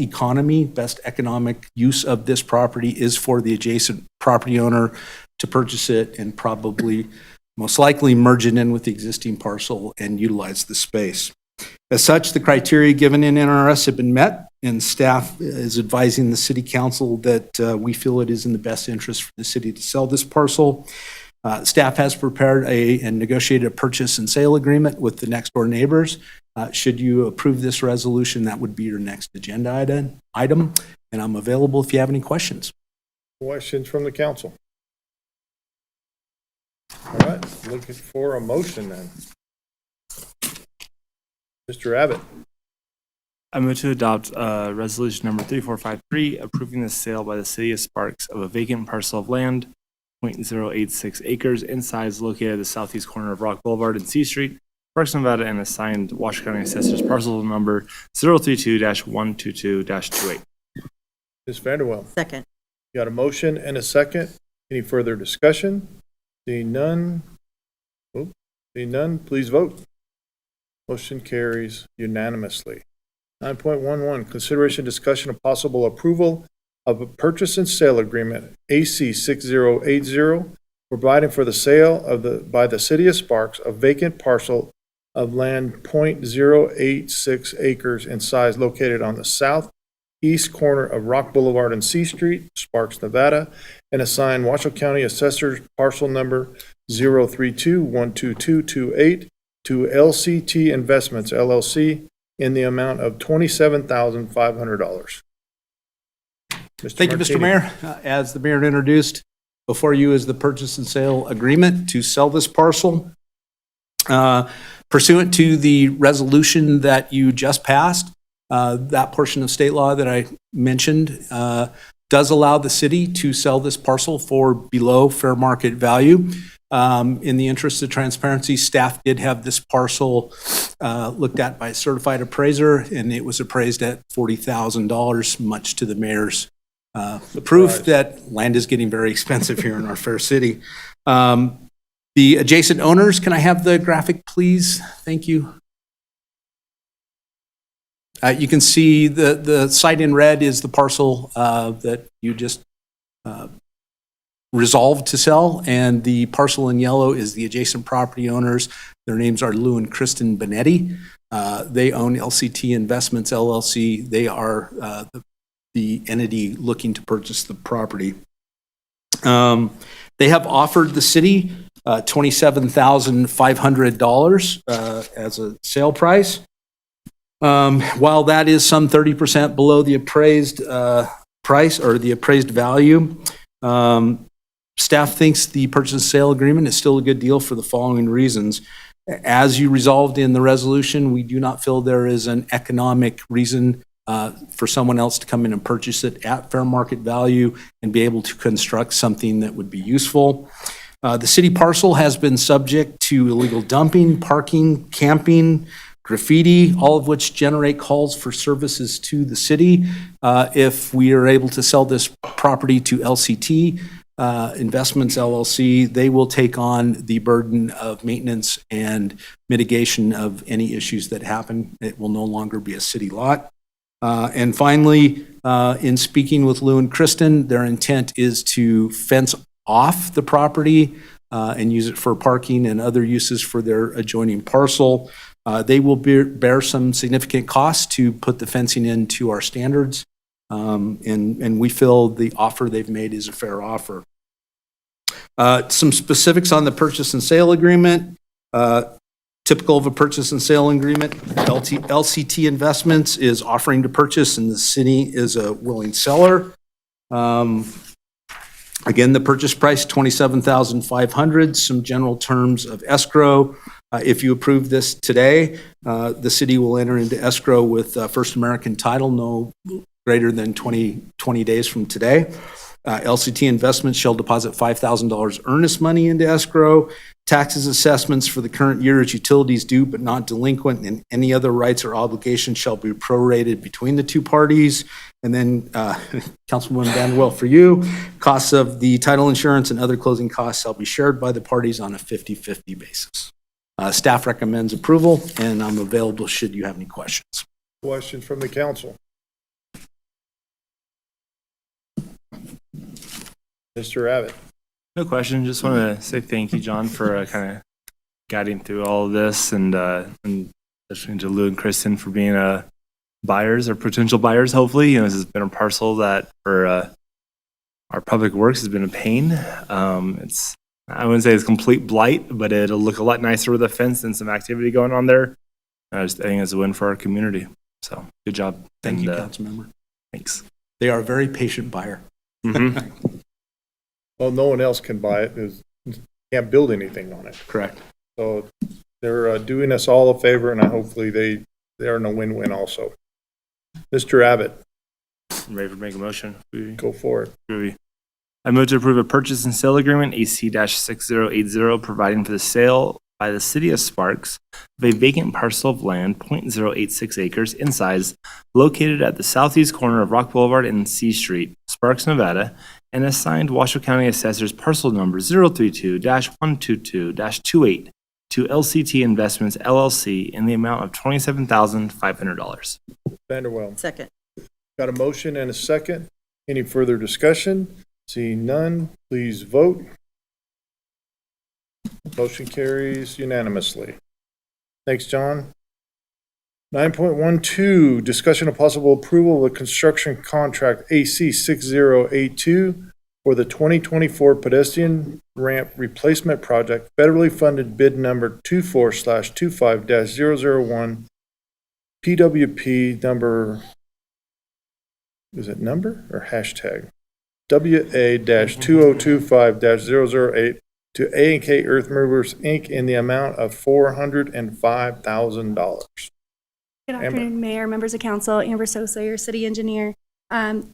best economic use of this property is for the adjacent property owner to purchase it and probably most likely merge it in with the existing parcel and utilize the space. As such, the criteria given in NRS have been met, and staff is advising the city council that we feel it is in the best interest for the city to sell this parcel. Staff has prepared and negotiated a purchase and sale agreement with the next door neighbors. Should you approve this resolution, that would be your next agenda item, and I'm available if you have any questions. Questions from the council? All right, looking for a motion then. Mr. Abbott. I move to adopt resolution number 3453, approving the sale by the city of Sparks of a vacant parcel of land, 0.086 acres in size, located at the southeast corner of Rock Boulevard and C Street, Sparks, Nevada, and assigned Washoe County Assessor's parcel number 032-122-28. Ms. Vanderwell. Second. Got a motion and a second. Any further discussion? Seeing none, please vote. Motion carries unanimously. 9.11, consideration, discussion, of possible approval of a purchase and sale agreement, AC 6080, providing for the sale of by the city of Sparks, a vacant parcel of land 0.086 acres in size located on the southeast corner of Rock Boulevard and C Street, Sparks, Nevada, and assign Washoe County Assessor's parcel number 032-12228 to LCT Investments, LLC, in the amount of $27,500. Thank you, Mr. Mayor. As the mayor introduced, before you is the purchase and sale agreement to sell this parcel. Pursuant to the resolution that you just passed, that portion of state law that I mentioned does allow the city to sell this parcel for below fair market value. In the interest of transparency, staff did have this parcel looked at by a certified appraiser, and it was appraised at $40,000, much to the mayor's proof that land is getting very expensive here in our fair city. The adjacent owners, can I have the graphic, please? Thank you. You can see the site in red is the parcel that you just resolved to sell, and the parcel in yellow is the adjacent property owners. Their names are Lou and Kristen Benetti. They own LCT Investments, LLC. They are the entity looking to purchase the property. They have offered the city $27,500 as a sale price. While that is some 30% below the appraised price or the appraised value, staff thinks the purchase and sale agreement is still a good deal for the following reasons. As you resolved in the resolution, we do not feel there is an economic reason for someone else to come in and purchase it at fair market value and be able to construct something that would be useful. The city parcel has been subject to illegal dumping, parking, camping, graffiti, all of which generate calls for services to the city. If we are able to sell this property to LCT, Investments LLC. They will take on the burden of maintenance and mitigation of any issues that happen. It will no longer be a city lot. And finally, in speaking with Lou and Kristen, their intent is to fence off the property and use it for parking and other uses for their adjoining parcel. They will bear some significant costs to put the fencing into our standards. And we feel the offer they've made is a fair offer. Some specifics on the purchase and sale agreement. Typical of a purchase and sale agreement, LCT Investments is offering to purchase and the city is a willing seller. Again, the purchase price, $27,500, some general terms of escrow. If you approve this today, the city will enter into escrow with First American Title no greater than 20 days from today. LCT Investments shall deposit $5,000 earnest money into escrow. Taxes assessments for the current year as utilities due but not delinquent, and any other rights or obligations shall be prorated between the two parties. And then, Councilwoman Vanderwell, for you, costs of the title insurance and other closing costs shall be shared by the parties on a 50-50 basis. Staff recommends approval, and I'm available should you have any questions. Questions from the council? Mr. Abbott. No question. Just want to say thank you, John, for kind of guiding through all of this, and especially to Lou and Kristen for being buyers or potential buyers. Hopefully, this has been a parcel that for our public works has been a pain. I wouldn't say it's complete blight, but it'll look a lot nicer with a fence and some activity going on there. I think it's a win for our community. So good job. Thank you, Councilmember. Thanks. They are a very patient buyer. Mm-hmm. Well, no one else can buy it. Can't build anything on it. Correct. So they're doing us all a favor, and hopefully they're in a win-win also. Mr. Abbott. I'm ready to make a motion. Go for it. I move to approve a purchase and sale agreement, AC-6080, providing for the sale by the city of Sparks of a vacant parcel of land, 0.086 acres in size, located at the southeast corner of Rock Boulevard and C Street, Sparks, Nevada, and assigned Washoe County Assessor's parcel number 032-122-28 to LCT Investments LLC in the amount of $27,500. Vanderwell. Second. Got a motion and a second. Any further discussion? Seeing none, please vote. Motion carries unanimously. Thanks, John. 9.12, discussion of possible approval of a construction contract AC 6082 for the 2024 pedestrian ramp replacement project, federally funded bid number 24/25-001, PWP number, is it number or hashtag? WA-2025-008 to A&K Earth Movers, Inc. in the amount of $405,000. Good afternoon, Mayor, members of council, Amber Sosa, your city engineer.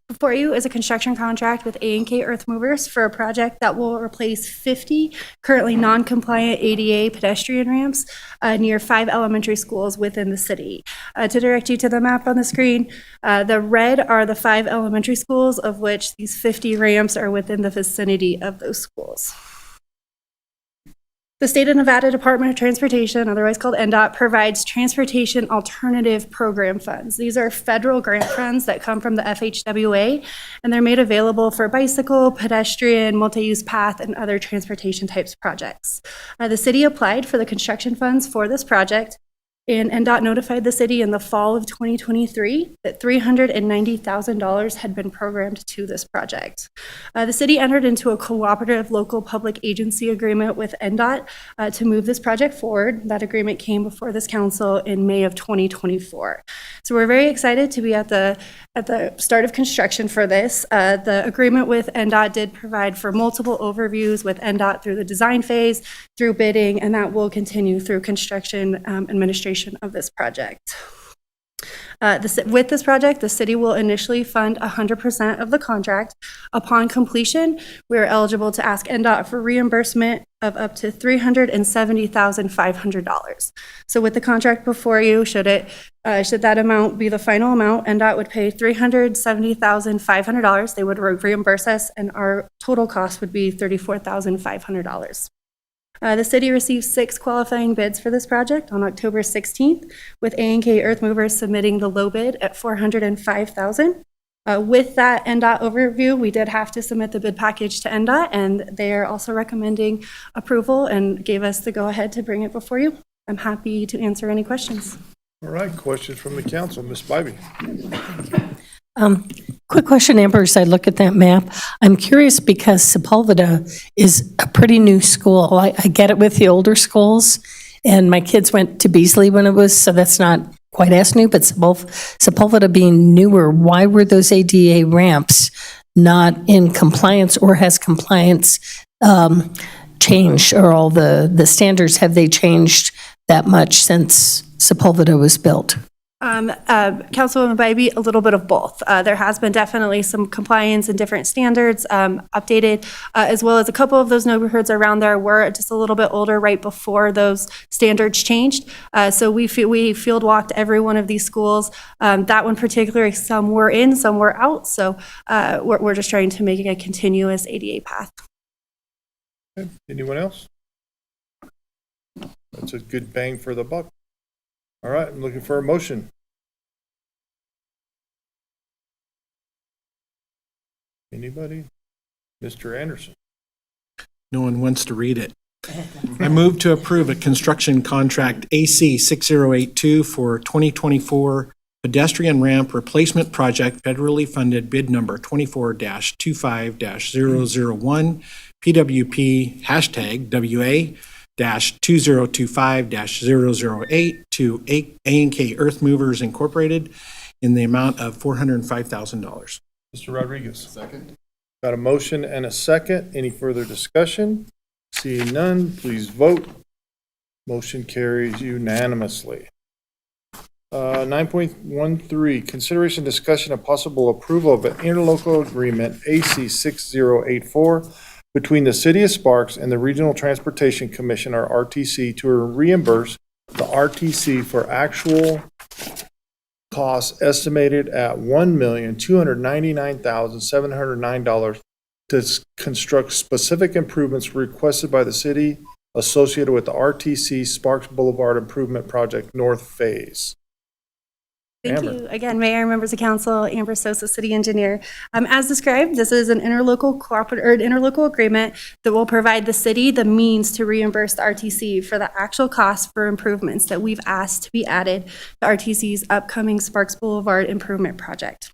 Before you is a construction contract with A&K Earth Movers for a project that will replace 50 currently non-compliant ADA pedestrian ramps near 5 elementary schools within the city. To direct you to the map on the screen, the red are the 5 elementary schools, of which these 50 ramps are within the vicinity of those schools. The State of Nevada Department of Transportation, otherwise called NDOT, provides Transportation Alternative Program funds. These are federal grant funds that come from the FHWA, and they're made available for bicycle, pedestrian, multi-use path, and other transportation types projects. The city applied for the construction funds for this project, and NDOT notified the city in the fall of 2023 that $390,000 had been programmed to this project. The city entered into a cooperative local public agency agreement with NDOT to move this project forward. That agreement came before this council in May of 2024. So we're very excited to be at the start of construction for this. The agreement with NDOT did provide for multiple overviews with NDOT through the design phase, through bidding, and that will continue through construction administration of this project. With this project, the city will initially fund 100% of the contract. Upon completion, we are eligible to ask NDOT for reimbursement of up to $370,500. So with the contract before you, should it Should that amount be the final amount, NDOT would pay $370,500. They would reimburse us, and our total cost would be $34,500. The city received 6 qualifying bids for this project on October 16th, with A&K Earth Movers submitting the low bid at $405,000. With that NDOT overview, we did have to submit the bid package to NDOT, and they are also recommending approval and gave us the go-ahead to bring it before you. I'm happy to answer any questions. All right, questions from the council. Ms. Bybee. Quick question, Amber, as I look at that map. I'm curious because Sepulveda is a pretty new school. I get it with the older schools, and my kids went to Beasley when it was, so that's not quite as new, but Sepulveda being newer, why were those ADA ramps not in compliance, or has compliance changed, or all the standards, have they changed that much since Sepulveda was built? Councilwoman Bybee, a little bit of both. There has been definitely some compliance and different standards updated, as well as a couple of those neighborhoods around there were just a little bit older right before those standards changed. So we field walked every one of these schools. That one particularly, some were in, some were out. So we're just trying to make it a continuous ADA path. Okay. Anyone else? That's a good bang for the buck. All right, I'm looking for a motion. Anybody? Mr. Anderson. No one wants to read it. I move to approve a construction contract AC 6082 for 2024 pedestrian ramp replacement project, federally funded bid number 24-25-001, PWP #WA-2025-008 to A&K Earth Movers Incorporated in the amount of $405,000. Mr. Rodriguez. Second. Got a motion and a second. Any further discussion? Seeing none, please vote. Motion carries unanimously. 9.13, consideration, discussion, and possible approval of an interlocal agreement, AC 6084, between the City of Sparks and the Regional Transportation Commission, or RTC, to reimburse the RTC for actual costs estimated at $1,299,709 to construct specific improvements requested by the city associated with the RTC Sparks Boulevard Improvement Project North Phase. Thank Amber. you. Again, Mayor, members of council, Amber Sosa, City Engineer. As described, this is an interlocal agreement that will provide the city the means to reimburse the RTC for the actual cost for improvements that we've asked to be added to RTC's upcoming Sparks Boulevard Improvement Project.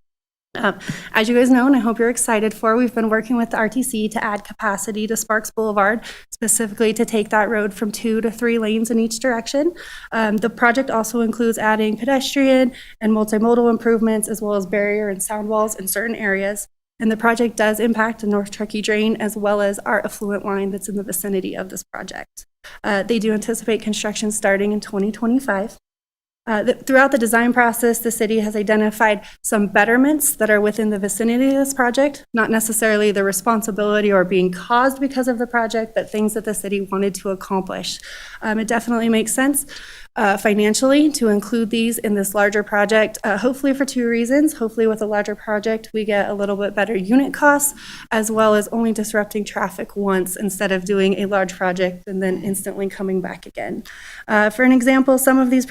As you guys know, and I hope you're excited for, we've been working with the RTC to add capacity to Sparks Boulevard, specifically to take that road from 2 to 3 lanes in each direction. The project also includes adding pedestrian and multimodal improvements, as well as barrier and sound walls in certain areas. And the project does impact the North Truckee Drain, as well as our affluent line that's in the vicinity of this project. They do anticipate construction starting in 2025. Throughout the design process, the city has identified some betterments that are within the vicinity of this project, not necessarily the responsibility or being caused because of the project, but things that the city wanted to accomplish. It definitely makes sense financially to include these in this larger project, hopefully for 2 reasons. Hopefully with a larger project, we get a little bit better unit costs, as well as only disrupting traffic once instead of doing a large project and then instantly coming back again. For an example, some of these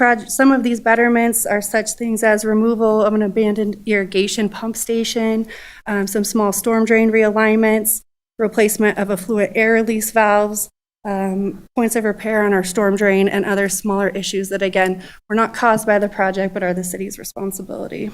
betterments are such things as removal of an abandoned irrigation pump station, some small storm drain realignments, replacement of affluent air release valves, points of repair on our storm drain, and other smaller issues that, again, were not caused by the project but are the city's responsibility.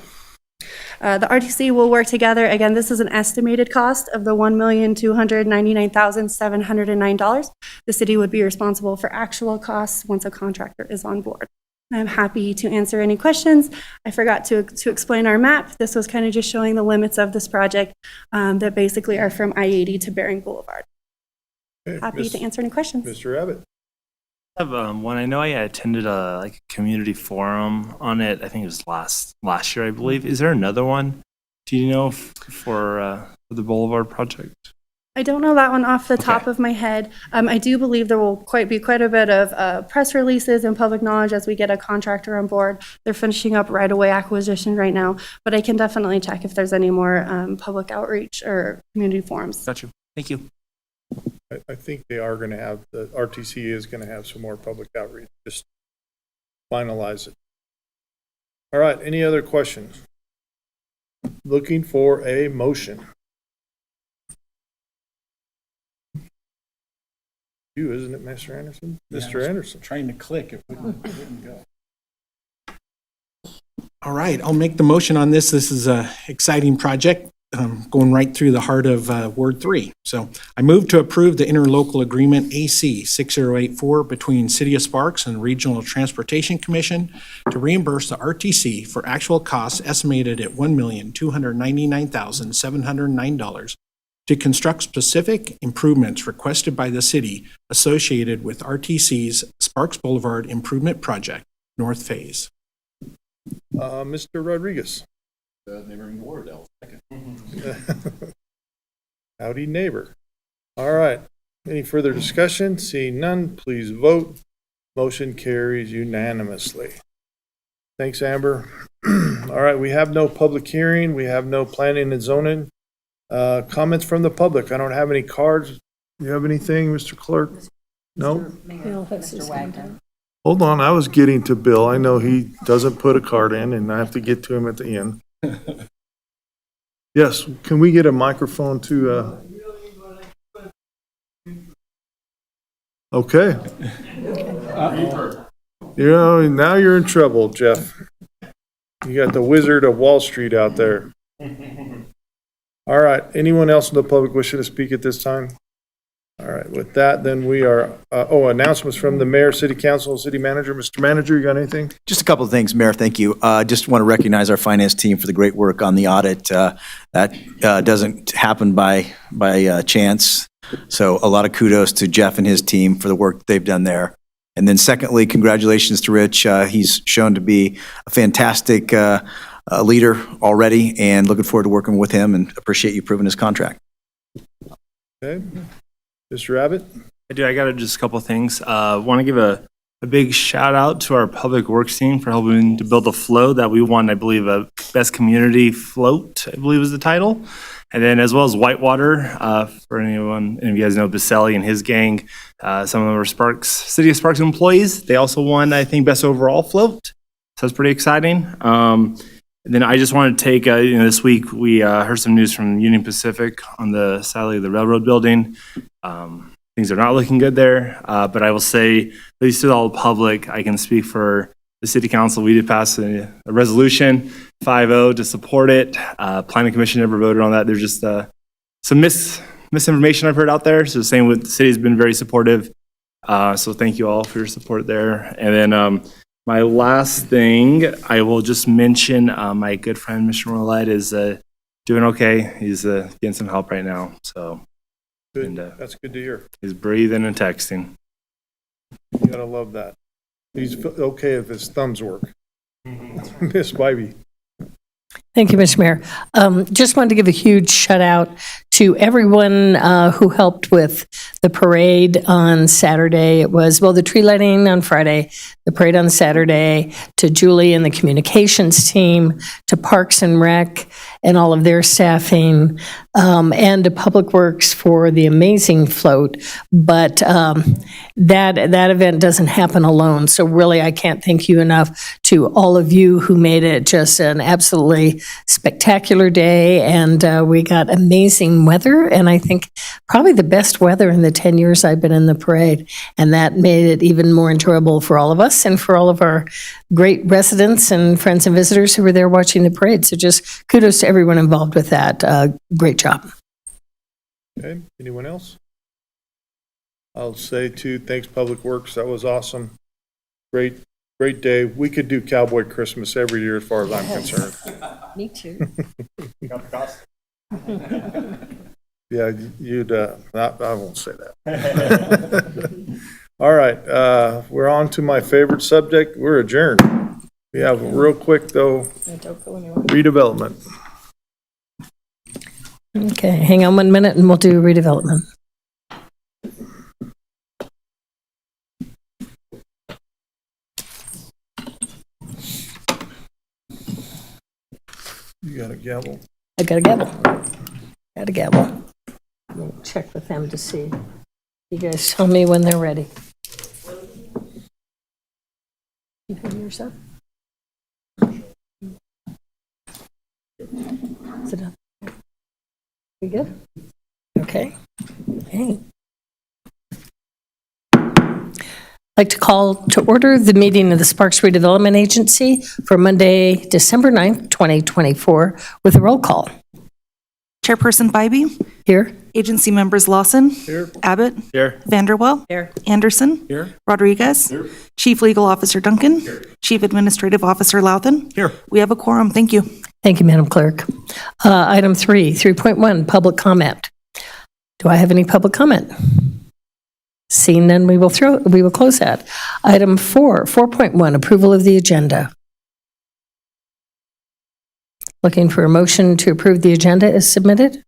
The RTC will work together. Again, this is an estimated cost of the $1,299,709. The city would be responsible for actual costs once a contractor is on board. I'm happy to answer any questions. I forgot to explain our map. This was kind of just showing the limits of this project that basically are from I-80 to Bering Boulevard. Okay, Happy to answer any questions. Mr. Abbott. I have one. I know I attended a community forum on it. I think it was last year, I believe. Is there another one? Do you know for the Boulevard project? I don't know that one off the top of my head. I do believe there will be quite a bit of press releases and public knowledge as we get a contractor on board. They're finishing up right-of-way acquisition right now, but I can definitely check if there's any more public outreach or community forums. Got you. Thank you. I think they are going to have, the RTC is going to have some more public outreach, just finalize it. All right, any other questions? Looking for a motion. You, isn't it, Mr. Anderson? Mr. Anderson. Trying to click, it wouldn't go. All right, I'll make the motion on this. This is an exciting project, going right through the heart of Ward 3. So I move to approve the interlocal agreement AC 6084 between City of Sparks and Regional Transportation Commission to reimburse the RTC for actual costs estimated at $1,299,709 to construct specific improvements requested by the city associated with RTC's Sparks Boulevard Improvement Project, North Phase. Mr. Rodriguez. Neighboring ward, second. Howdy, neighbor. All right. Any further discussion? Seeing none, please vote. Motion carries unanimously. Thanks, Amber. All right, we have no public hearing. We have no planning and zoning. Comments from the public. I don't have any cards. You have anything, Mr. Clerk? No? Hold on, I was getting to Bill. I know he doesn't put a card in, and I have to get to him at the end. Yes, can we get a microphone to, okay. You know, now you're in trouble, Jeff. You got the Wizard of Wall Street out there. All right, anyone else in the public wishing to speak at this time? All right, with that, then we are, announcements from the mayor, city council, city manager. Mr. Manager, you got anything? Just a couple of things, Mayor, thank you. Just want to recognize our finance team for the great work on the audit. That doesn't happen by chance. So a lot of kudos to Jeff and his team for the work they've done there. And then secondly, congratulations to Rich. He's shown to be a fantastic leader already, and looking forward to working with him, and appreciate you approving his contract. Okay. Mr. Abbott? I do. I got just a couple of things. Want to give a big shout out to our public works team for helping to build a float that we won, I believe, a best community float, I believe was the title. And then as well as Whitewater, for any of you guys know Baselli and his gang, some of them are City of Sparks employees. They also won, I think, best overall float. So it's pretty exciting. And then I just wanted to take, this week we heard some news from Union Pacific on the sadly the railroad building. Things are not looking good there, but I will say, at least to all the public, I can speak for the city council. We did pass a resolution 5-0 to support it. Planning commission never voted on that. There's just some misinformation I've heard out there. So the same with the city has been very supportive. So thank you all for your support there. And then my last thing, I will just mention my good friend, Mr. Morlett, is doing okay. He's getting some help right now. So Good. And, that's good to hear. he's breathing and texting. You gotta love that. He's okay if his thumbs work. Miss Bybee. Thank you, Mr. Mayor. Just wanted to give a huge shout out to everyone who helped with the parade on Saturday. It was, the tree lighting on Friday, the parade on Saturday, to Julie and the communications team, to Parks and Rec and all of their staffing, and to Public Works for the amazing float. But that event doesn't happen alone. So really, I can't thank you enough to all of you who made it just an absolutely spectacular day. And we got amazing weather, and I think probably the best weather in the 10 years I've been in the parade. And that made it even more enjoyable for all of us and for all of our great residents and friends and visitors who were there watching the parade. So just kudos to everyone involved with that. Great job. Okay, anyone else? I'll say too, thanks Public Works, that was awesome. Great day. We could do Cowboy Christmas every year as far as I'm concerned. Me too. Yeah, I won't say that. All right, we're on to my favorite subject. We're adjourned. We have real quick though, redevelopment. Okay, hang on 1 minute and we'll do redevelopment. You got a gavel. I got a gavel. Got a gavel. We'll check with them to see. You guys tell me when they're ready. You have yours up? Sit down. We good? Okay. Hey. I'd like to call to order the meeting of the Sparks Redevelopment Agency for Monday, December 9th, 2024, with a roll call. Chairperson Bybee. Here. Agency members Lawson. Here. Abbott. Here. Vanderwell. Here. Anderson. Here. Rodriguez. Here. Chief Legal Officer Duncan. Chief Administrative Officer Louthan. Here. We have a quorum. Thank you. Thank you, Madam Clerk. Item 3.1, public comment. Do I have any public comment? Seeing none, we will close that. Item 4.1, approval of the agenda. Looking for a motion to approve the agenda as submitted.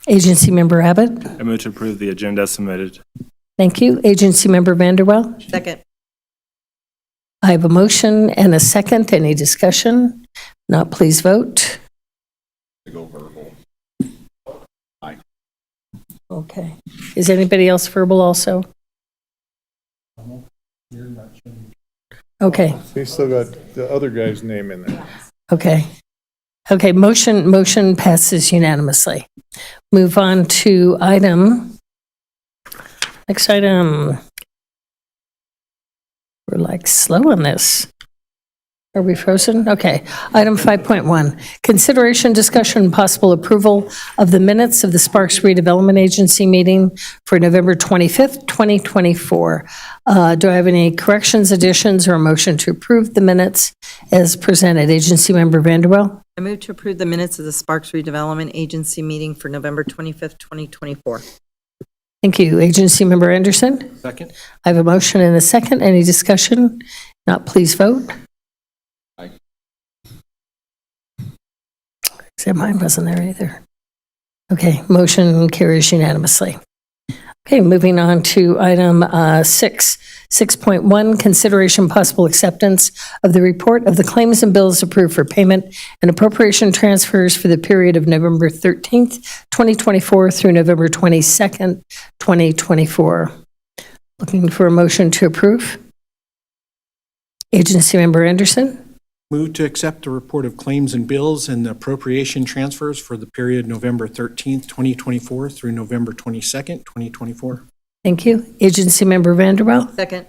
Agency Member Abbott. I move to approve the agenda as submitted. Thank you. Agency Member Vanderwell. Second. I have a motion and a second. Any discussion? Not, please vote. To go verbal. Aye. Okay. Is anybody else verbal also? Okay. They still got the other guy's name in there. Okay. Okay, motion passes unanimously. Move on to next item. We're like slow on this. Are we frozen? Okay. Item 5.1, consideration, discussion, and possible approval of the minutes of the Sparks Redevelopment Agency meeting for November 25th, 2024. Do I have any corrections, additions, or a motion to approve the minutes as presented? Agency Member Vanderwell. I move to approve the minutes of the Sparks Redevelopment Agency meeting for November 25th, 2024. Thank you. Agency Member Anderson. Second. I have a motion and a second. Any discussion? Not, please vote. Except mine wasn't there either. Okay, motion carries unanimously. Okay, moving on to item 6.1, consideration possible acceptance of the report of the claims and bills approved for payment and appropriation transfers for the period of November 13th, 2024 through November 22nd, 2024. Looking for a motion to approve. Agency Member Anderson. Move to accept the report of claims and bills and the appropriation transfers for the period November 13th, 2024 through November 22nd, 2024. Thank you. Agency Member Vanderwell. Second.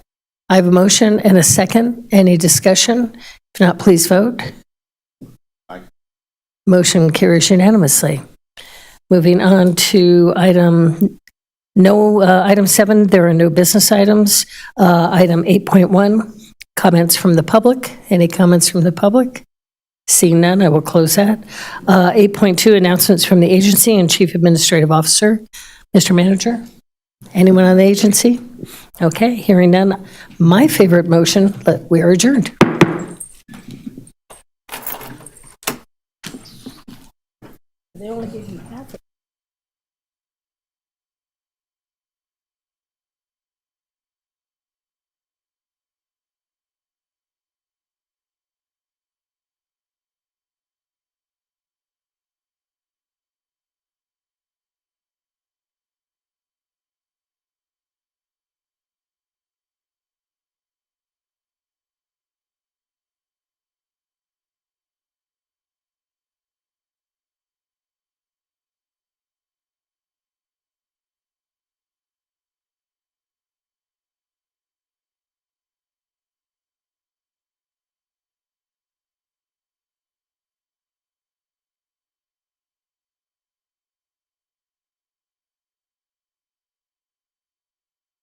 I have a motion and a second. Any discussion? If not, please vote. Aye. Motion carries unanimously. Moving on to item 7, there are no business items. Item 8.1, comments from the public. Any comments from the public? Seeing none, I will close that. 8.2, announcements from the agency and Chief Administrative Officer. Mr. Manager, anyone on the agency? Okay, hearing none. My favorite motion, but we are adjourned. They only gave you half.